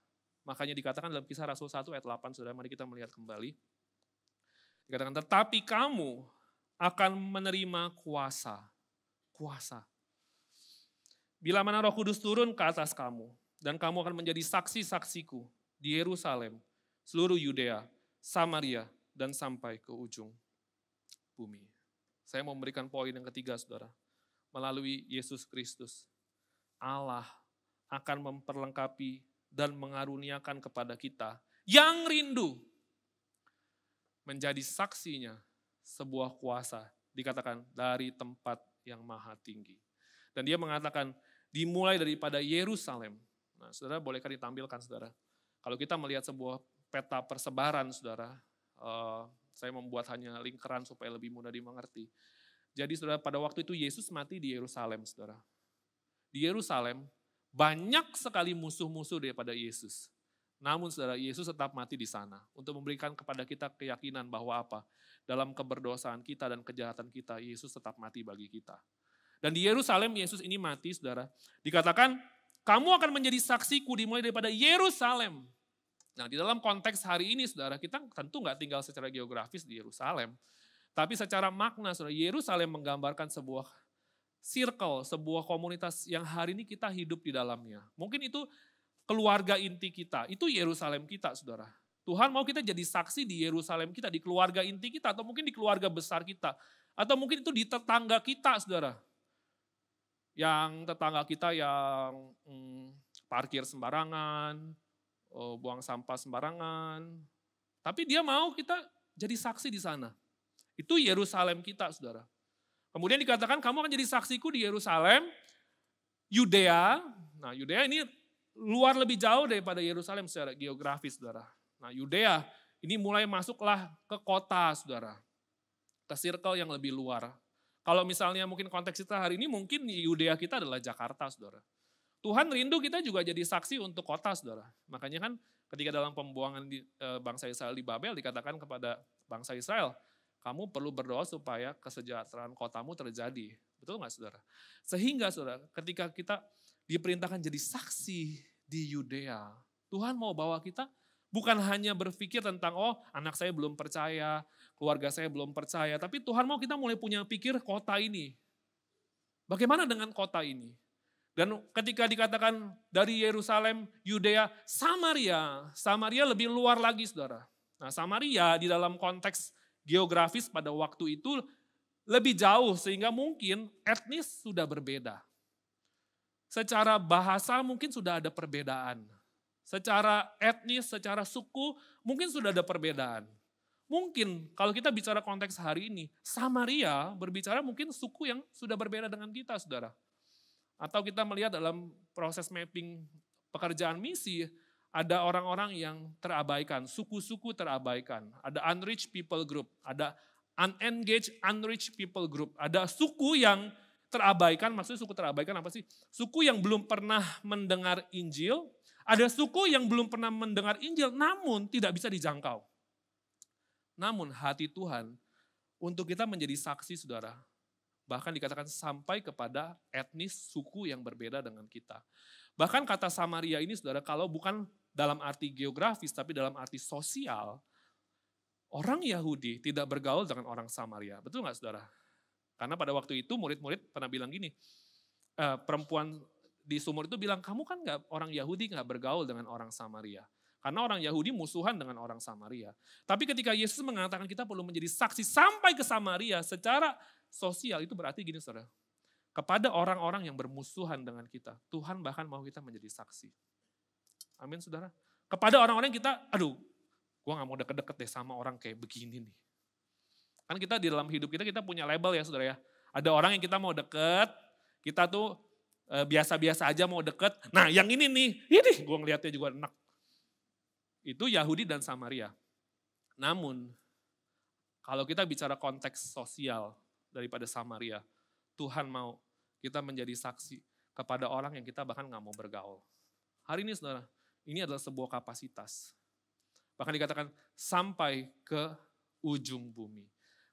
makanya dikatakan dalam Kisah Rasul 1 ayat 8, saudara, mari kita melihat kembali. Dikatakan, tetapi kamu akan menerima kuasa. Bila mana Roh Kudus turun ke atas kamu, dan kamu akan menjadi saksi-saksiku di Yerusalem, seluruh Yudea, Samaria, dan sampai ke ujung bumi. Saya mau memberikan poin yang ketiga, saudara. Melalui Yesus Kristus, Allah akan memperlengkapi dan mengaruniakan kepada kita yang rindu menjadi saksinya sebuah kuasa, dikatakan dari tempat yang maha tinggi. Dan dia mengatakan dimulai daripada Yerusalem. Nah, saudara bolehkah ditampilkan, saudara? Kalau kita melihat sebuah peta persebaran, saudara, saya membuat hanya lingkaran supaya lebih mudah dimengerti. Jadi saudara, pada waktu itu Yesus mati di Yerusalem, saudara. Di Yerusalem banyak sekali musuh-musuh daripada Yesus. Namun saudara, Yesus tetap mati di sana untuk memberikan kepada kita keyakinan bahwa apa? Dalam keberdosaan kita dan kejahatan kita, Yesus tetap mati bagi kita. Dan di Yerusalem, Yesus ini mati, saudara. Dikatakan, kamu akan menjadi saksiku dimulai daripada Yerusalem. Nah, di dalam konteks hari ini, saudara, kita tentu nggak tinggal secara geografis di Yerusalem. Tapi secara makna, saudara, Yerusalem menggambarkan sebuah circle, sebuah komunitas yang hari ini kita hidup di dalamnya. Mungkin itu keluarga inti kita, itu Yerusalem kita, saudara. Tuhan mau kita jadi saksi di Yerusalem kita, di keluarga inti kita, atau mungkin di keluarga besar kita. Atau mungkin itu di tetangga kita, saudara. Yang tetangga kita yang parkir sembarangan, buang sampah sembarangan. Tapi dia mau kita jadi saksi di sana. Itu Yerusalem kita, saudara. Kemudian dikatakan kamu akan jadi saksiku di Yerusalem, Yudea. Nah, Yudea ini luar lebih jauh daripada Yerusalem secara geografis, saudara. Nah, Yudea ini mulai masuklah ke kota, saudara. Ke circle yang lebih luar. Kalau misalnya mungkin konteks kita hari ini, mungkin Yudea kita adalah Jakarta, saudara. Tuhan rindu kita juga jadi saksi untuk kota, saudara. Makanya kan ketika dalam pembuangan bangsa Israel di Babel dikatakan kepada bangsa Israel, kamu perlu berdoa supaya kesejahteraan kotamu terjadi. Betul nggak saudara? Sehingga saudara, ketika kita diperintahkan jadi saksi di Yudea, Tuhan mau bawa kita bukan hanya berpikir tentang, oh anak saya belum percaya, keluarga saya belum percaya, tapi Tuhan mau kita mulai punya pikir kota ini. Bagaimana dengan kota ini? Dan ketika dikatakan dari Yerusalem, Yudea, Samaria lebih luar lagi saudara. Nah Samaria di dalam konteks geografis pada waktu itu lebih jauh sehingga mungkin etnis sudah berbeda. Secara bahasa mungkin sudah ada perbedaan. Secara etnis, secara suku mungkin sudah ada perbedaan. Mungkin kalau kita bicara konteks hari ini, Samaria berbicara mungkin suku yang sudah berbeda dengan kita saudara. Atau kita melihat dalam proses mapping pekerjaan misi, ada orang-orang yang terabaikan, suku-suku terabaikan. Ada unreached people group, ada unengaged, unreached people group. Ada suku yang terabaikan, maksudnya suku terabaikan apa sih? Suku yang belum pernah mendengar Injil, ada suku yang belum pernah mendengar Injil, namun tidak bisa dijangkau. Namun hati Tuhan untuk kita menjadi saksi saudara, bahkan dikatakan sampai kepada etnis suku yang berbeda dengan kita. Bahkan kata Samaria ini saudara, kalau bukan dalam arti geografis tapi dalam arti sosial, orang Yahudi tidak bergaul dengan orang Samaria. Betul nggak saudara? Karena pada waktu itu murid-murid pernah bilang gini, perempuan di sumur itu bilang, kamu kan orang Yahudi nggak bergaul dengan orang Samaria. Karena orang Yahudi musuhan dengan orang Samaria. Tapi ketika Yesus mengatakan kita perlu menjadi saksi sampai ke Samaria secara sosial, itu berarti gini saudara, kepada orang-orang yang bermusuhan dengan kita, Tuhan bahkan mau kita menjadi saksi. Amin saudara. Kepada orang-orang yang kita, aduh gue gak mau deket-deket deh sama orang kayak begini nih. Kan kita di dalam hidup kita punya label ya saudara ya. Ada orang yang kita mau deket, kita tuh biasa-biasa aja mau deket. Nah yang ini nih, ini gue ngeliatnya juga enak. Itu Yahudi dan Samaria. Namun kalau kita bicara konteks sosial daripada Samaria, Tuhan mau kita menjadi saksi kepada orang yang kita bahkan gak mau bergaul. Hari ini saudara, ini adalah sebuah kapasitas. Bahkan dikatakan sampai ke ujung bumi.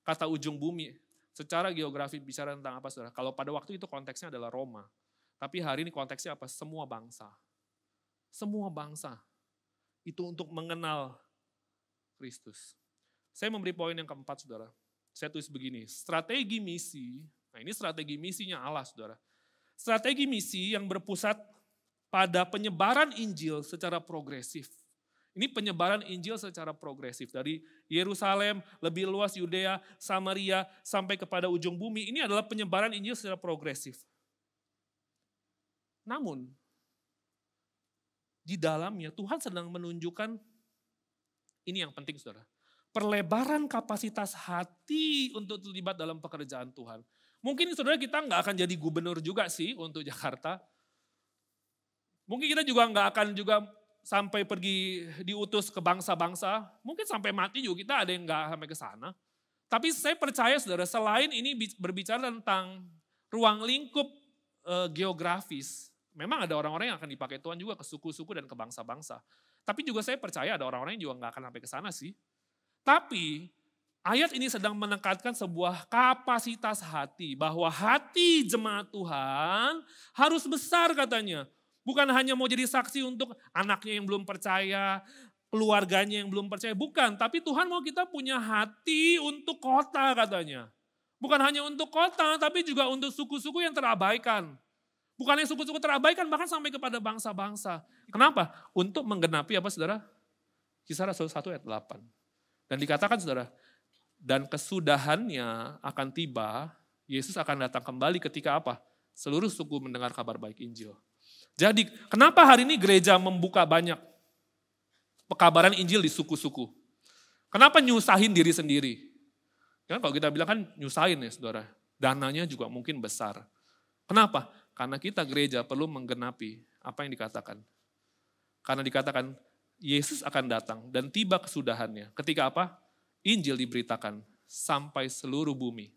Kata ujung bumi, secara geografi bicara tentang apa saudara? Kalau pada waktu itu konteksnya adalah Roma. Tapi hari ini konteksnya apa? Semua bangsa. Semua bangsa. Itu untuk mengenal Kristus. Saya memberi poin yang keempat saudara. Saya tulis begini, strategi misi, nah ini strategi misinya Allah saudara. Strategi misi yang berpusat pada penyebaran Injil secara progresif. Ini penyebaran Injil secara progresif. Dari Yerusalem, lebih luas Yudea, Samaria, sampai kepada ujung bumi. Ini adalah penyebaran Injil secara progresif. Namun, di dalamnya Tuhan sedang menunjukkan, ini yang penting saudara. Perlebaran kapasitas hati untuk terlibat dalam pekerjaan Tuhan. Mungkin saudara kita nggak akan jadi gubernur juga sih untuk Jakarta. Mungkin kita juga nggak akan juga sampai pergi diutus ke bangsa-bangsa. Mungkin sampai mati juga kita ada yang nggak sampai ke sana. Tapi saya percaya saudara, selain ini berbicara tentang ruang lingkup geografis, memang ada orang-orang yang akan dipakai Tuhan juga ke suku-suku dan ke bangsa-bangsa. Tapi juga saya percaya ada orang-orang yang juga nggak akan sampai ke sana sih. Tapi ayat ini sedang menekankan sebuah kapasitas hati, bahwa hati jemaat Tuhan harus besar katanya. Bukan hanya mau jadi saksi untuk anaknya yang belum percaya, keluarganya yang belum percaya, bukan. Tapi Tuhan mau kita punya hati untuk kota katanya. Bukan hanya untuk kota, tapi juga untuk suku-suku yang terabaikan. Bukan yang suku-suku terabaikan, bahkan sampai kepada bangsa-bangsa. Kenapa? Untuk menggenapi apa saudara? Kisah Rasul 1 ayat 8. Dan dikatakan saudara, dan kesudahannya akan tiba, Yesus akan datang kembali ketika apa? Seluruh suku mendengar kabar baik Injil. Jadi kenapa hari ini gereja membuka banyak pekabaran Injil di suku-suku? Kenapa nyusahin diri sendiri? Kan kalau kita bilang kan nyusahin ya saudara, dananya juga mungkin besar. Kenapa? Karena kita gereja perlu menggenapi apa yang dikatakan. Karena dikatakan Yesus akan datang dan tiba kesudahannya. Ketika apa? Injil diberitakan sampai seluruh bumi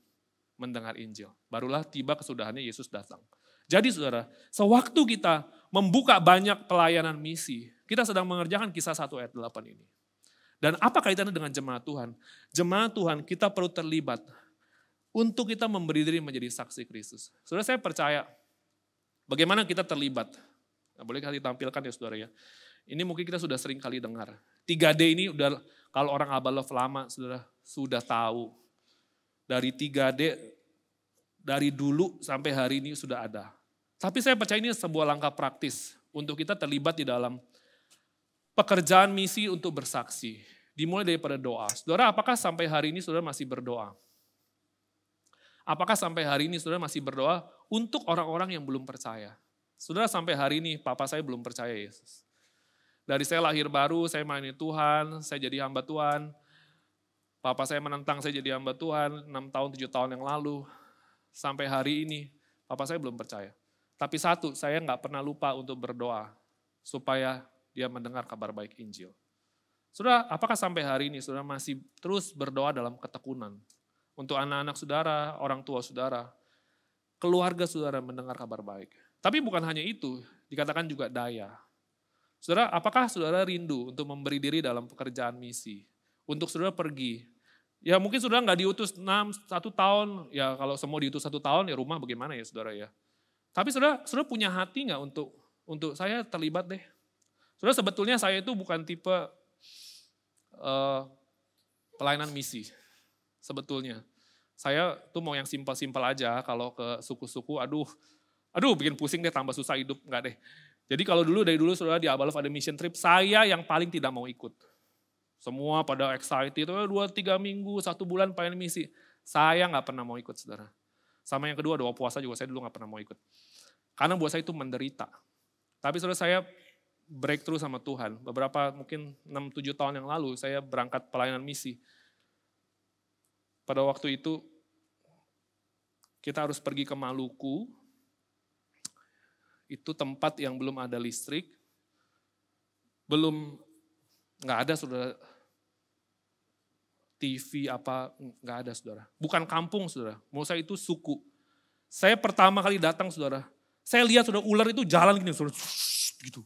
mendengar Injil. Barulah tiba kesudahannya Yesus datang. Jadi saudara, sewaktu kita membuka banyak pelayanan misi. Kita sedang mengerjakan Kisah 1 ayat 8 ini. Dan apa kaitannya dengan jemaat Tuhan? Jemaat Tuhan kita perlu terlibat untuk kita memberi diri menjadi saksi Kristus. Saudara, saya percaya bagaimana kita terlibat. Nah, boleh kali tampilkan ya saudara ya. Ini mungkin kita sudah sering kali dengar. 3D ini udah, kalau orang Abalov lama saudara sudah tahu. Dari 3D, dari dulu sampai hari ini sudah ada. Tapi saya percaya ini sebuah langkah praktis untuk kita terlibat di dalam pekerjaan misi untuk bersaksi. Dimulai daripada doa. Saudara, apakah sampai hari ini saudara masih berdoa? Apakah sampai hari ini saudara masih berdoa untuk orang-orang yang belum percaya? Saudara, sampai hari ini papa saya belum percaya Yesus. Dari saya lahir baru, saya melayani Tuhan, saya jadi hamba Tuhan. Papa saya menentang saya jadi hamba Tuhan 6 tahun, 7 tahun yang lalu. Sampai hari ini, papa saya belum percaya. Tapi satu, saya nggak pernah lupa untuk berdoa supaya dia mendengar kabar baik Injil. Saudara, apakah sampai hari ini saudara masih terus berdoa dalam ketekunan? Untuk anak-anak saudara, orang tua saudara, keluarga saudara mendengar kabar baik. Tapi bukan hanya itu, dikatakan juga daya. Saudara, apakah saudara rindu untuk memberi diri dalam pekerjaan misi? Untuk saudara pergi. Ya mungkin saudara nggak diutus 1 tahun, ya kalau semua diutus 1 tahun ya rumah bagaimana ya saudara ya. Tapi saudara punya hati nggak untuk saya terlibat deh. Saudara, sebetulnya saya itu bukan tipe pelayanan misi. Sebetulnya. Saya tuh mau yang simpel-simpel aja, kalau ke suku-suku aduh bikin pusing deh, tambah susah hidup, enggak deh. Jadi kalau dari dulu saudara di Abalov ada mission trip, saya yang paling tidak mau ikut. Semua pada excited, 2-3 minggu, 1 bulan pelayanan misi. Saya nggak pernah mau ikut saudara. Sama yang kedua doa puasa juga saya dulu nggak pernah mau ikut. Karena buat saya itu menderita. Tapi saudara, saya breakthrough sama Tuhan. Beberapa mungkin 6-7 tahun yang lalu saya berangkat pelayanan misi. Pada waktu itu kita harus pergi ke Maluku. Itu tempat yang belum ada listrik. Nggak ada saudara. TV apa, nggak ada saudara. Bukan kampung saudara, mau saya itu suku. Saya pertama kali datang saudara, saya lihat saudara ular itu jalan gini saudara, gitu.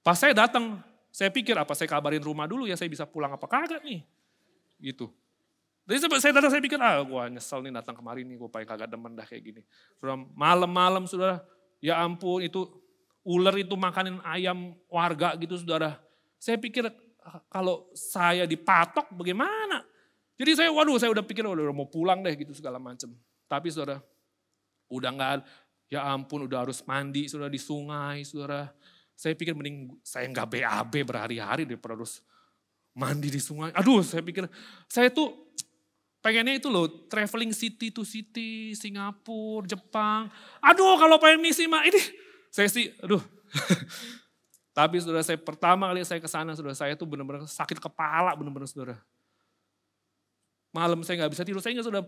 Pas saya datang, saya pikir apa saya kabarin rumah dulu ya, saya bisa pulang apa kagak nih, gitu. Jadi saya datang, saya pikir gue nyesel nih datang kemarin nih, gue paling kagak demen dah kayak gini. Saudara, malam-malam saudara, ya ampun itu ular itu makanin ayam warga gitu saudara. Saya pikir kalau saya dipatok bagaimana? Jadi saya udah pikir udah mau pulang deh gitu segala macam. Tapi saudara, udah nggak, ya ampun udah harus mandi saudara di sungai saudara. Saya pikir mending saya nggak BAB berhari-hari daripada harus mandi di sungai. Aduh, saya pikir saya tuh pengennya itu loh traveling city to city, Singapura, Jepang. Aduh, kalau pengen misi mah ini saya sih aduh. Tapi saudara, saya pertama kali saya ke sana saudara, saya tuh benar-benar sakit kepala benar-benar saudara. Malam saya nggak bisa tidur, saya ingat saudara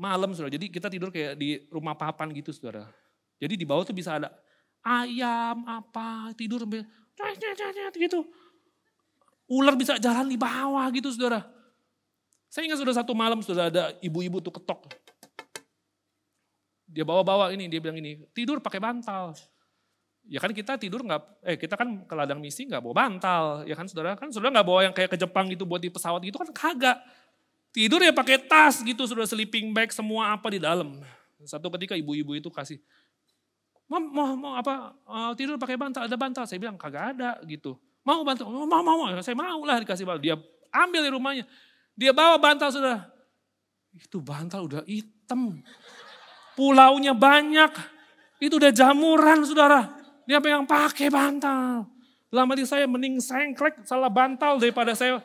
malam saudara. Jadi kita tidur kayak di rumah papan gitu saudara. Jadi di bawah tuh bisa ada ayam apa tidur sampai gitu. Ular bisa jalan di bawah gitu saudara. Saya ingat saudara satu malam saudara ada ibu-ibu tuh ketok. Dia bawa-bawa ini, dia bilang ini tidur pakai bantal. Ya kan kita tidur kita kan ke ladang misi nggak bawa bantal, ya kan saudara nggak bawa yang kayak ke Jepang gitu buat di pesawat gitu kan kagak. Tidur ya pakai tas gitu, saudara sleeping bag semua apa di dalam. Satu ketika ibu-ibu itu kasih, mau apa tidur pakai bantal, ada bantal, saya bilang kagak ada gitu. Mau bantal, mau, saya mau lah dikasih bantal. Dia ambil di rumahnya, dia bawa bantal saudara. Itu bantal udah hitam, pulaunya banyak, itu udah jamuran saudara. Dia pengen pakai bantal. Dalam hati saya mending sengklek salah bantal daripada saya.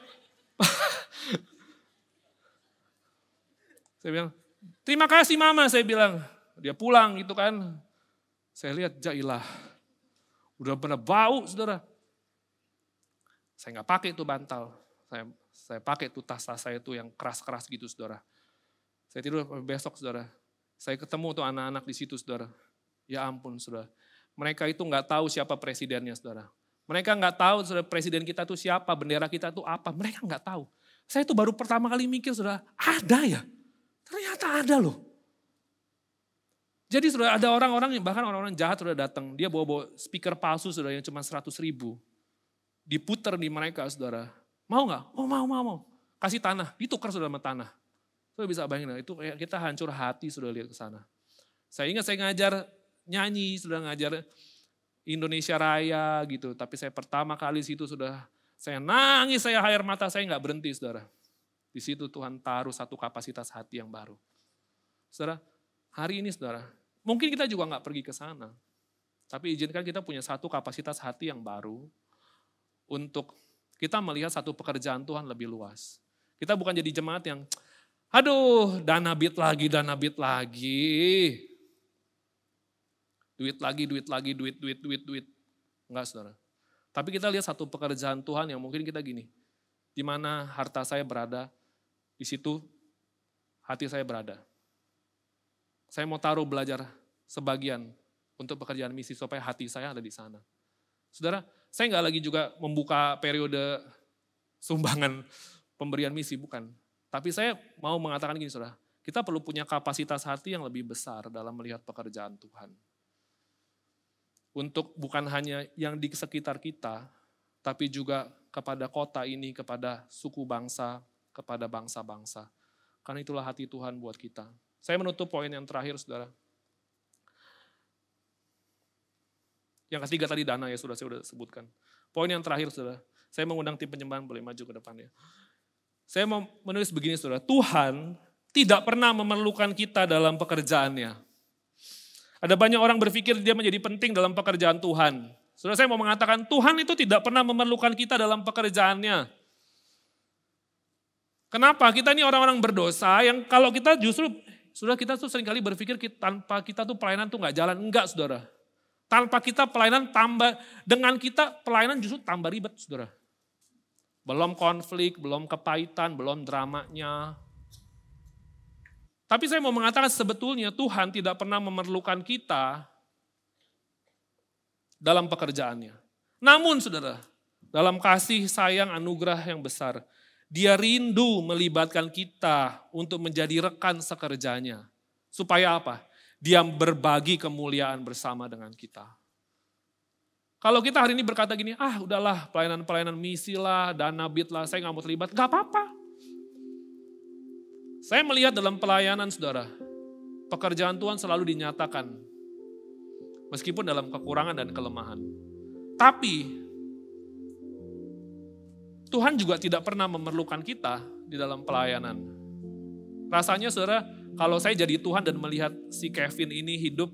Saya bilang, terima kasih mama saya bilang. Dia pulang gitu kan. Saya lihat jailah. Udah benar bau saudara. Saya nggak pakai itu bantal. Saya pakai itu tas-tas saya itu yang keras-keras gitu saudara. Saya tidur besok saudara. Saya ketemu tuh anak-anak di situ saudara. Ya ampun saudara. Mereka itu nggak tahu siapa presidennya saudara. Mereka nggak tahu saudara presiden kita tuh siapa, bendera kita tuh apa. Mereka nggak tahu. Saya tuh baru pertama kali mikir saudara, ada ya? Ternyata ada loh. Jadi sudah ada orang-orang, bahkan orang-orang jahat sudah datang. Dia bawa speaker palsu sudah yang cuma 100.000. Diputer di mereka saudara. Mau gak? Oh mau. Kasih tanah, ditukar sudah sama tanah. Sudah bisa bayangin, itu kayak kita hancur hati sudah lihat ke sana. Saya ingat saya ngajar nyanyi, sudah ngajar Indonesia Raya gitu. Tapi saya pertama kali situ sudah, saya nangis, saya air mata saya gak berhenti saudara. Di situ Tuhan taruh satu kapasitas hati yang baru. Saudara, hari ini saudara, mungkin kita juga gak pergi ke sana. Tapi izinkan kita punya satu kapasitas hati yang baru untuk kita melihat satu pekerjaan Tuhan lebih luas. Kita bukan jadi jemaat yang, aduh dana bit lagi. Duit lagi. Enggak saudara. Tapi kita lihat satu pekerjaan Tuhan yang mungkin kita gini, di mana harta saya berada, di situ hati saya berada. Saya mau taruh belajar sebagian untuk pekerjaan misi supaya hati saya ada di sana. Saudara, saya nggak lagi juga membuka periode sumbangan pemberian misi, bukan. Tapi saya mau mengatakan gini saudara, kita perlu punya kapasitas hati yang lebih besar dalam melihat pekerjaan Tuhan. Untuk bukan hanya yang di sekitar kita, tapi juga kepada kota ini, kepada suku bangsa, kepada bangsa-bangsa. Karena itulah hati Tuhan buat kita. Saya menutup poin yang terakhir saudara. Yang ketiga tadi dana ya saya sudah sebutkan. Poin yang terakhir saudara, saya mengundang tim penyembahan boleh maju ke depan ya. Saya mau menulis begini saudara, Tuhan tidak pernah memerlukan kita dalam pekerjaannya. Ada banyak orang berpikir dia menjadi penting dalam pekerjaan Tuhan. Saudara saya mau mengatakan Tuhan itu tidak pernah memerlukan kita dalam pekerjaannya. Kenapa? Kita ini orang-orang berdosa yang kalau kita justru, saudara kita tuh seringkali berpikir tanpa kita tuh pelayanan tuh gak jalan. Enggak saudara. Tanpa kita pelayanan dengan kita pelayanan justru tambah ribet saudara. Belum konflik, belum kepahitan, belum dramanya. Tapi saya mau mengatakan sebetulnya Tuhan tidak pernah memerlukan kita dalam pekerjaannya. Namun saudara, dalam kasih sayang anugerah yang besar, Dia rindu melibatkan kita untuk menjadi rekan sekerjanya. Supaya apa? Dia berbagi kemuliaan bersama dengan kita. Kalau kita hari ini berkata gini, udahlah pelayanan-pelayanan misi lah, dana bit lah, saya gak mau terlibat. Gak apa-apa. Saya melihat dalam pelayanan saudara, pekerjaan Tuhan selalu dinyatakan. Meskipun dalam kekurangan dan kelemahan. Tapi Tuhan juga tidak pernah memerlukan kita di dalam pelayanan. Rasanya saudara, kalau saya jadi Tuhan dan melihat si Kevin ini hidup,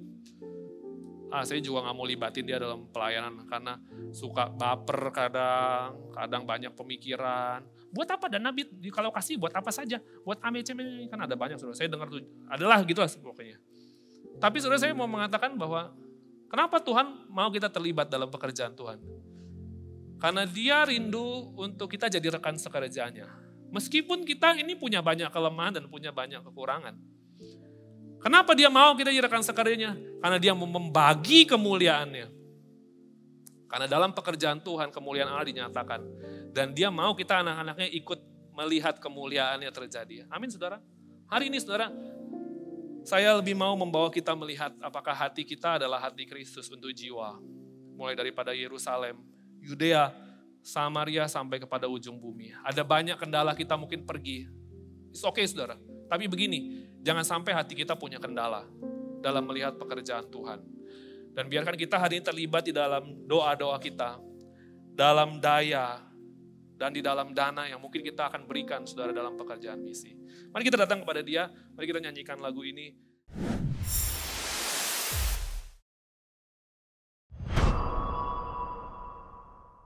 saya juga gak mau libatin dia dalam pelayanan karena suka baper kadang banyak pemikiran. Buat apa dana bit? Kalau kasih buat apa saja? Buat AMC kan ada banyak saudara. Saya dengar tuh, adalah gitu lah pokoknya. Tapi saudara saya mau mengatakan bahwa kenapa Tuhan mau kita terlibat dalam pekerjaan Tuhan? Karena Dia rindu untuk kita jadi rekan sekerjanya. Meskipun kita ini punya banyak kelemahan dan punya banyak kekurangan. Kenapa Dia mau kita jadi rekan sekerjanya? Karena Dia mau membagi kemuliaannya. Karena dalam pekerjaan Tuhan kemuliaan Allah dinyatakan. Dan Dia mau kita anak-anaknya ikut melihat kemuliaannya terjadi. Amin saudara. Hari ini saudara, saya lebih mau membawa kita melihat apakah hati kita adalah hati Kristus untuk jiwa. Mulai daripada Yerusalem, Yudea, Samaria sampai kepada ujung bumi. Ada banyak kendala kita mungkin pergi. It's okay saudara. Tapi begini, jangan sampai hati kita punya kendala dalam melihat pekerjaan Tuhan. Dan biarkan kita hari ini terlibat di dalam doa-doa kita, dalam daya, dan di dalam dana yang mungkin kita akan berikan saudara dalam pekerjaan misi. Mari kita datang kepada Dia, mari kita nyanyikan lagu ini.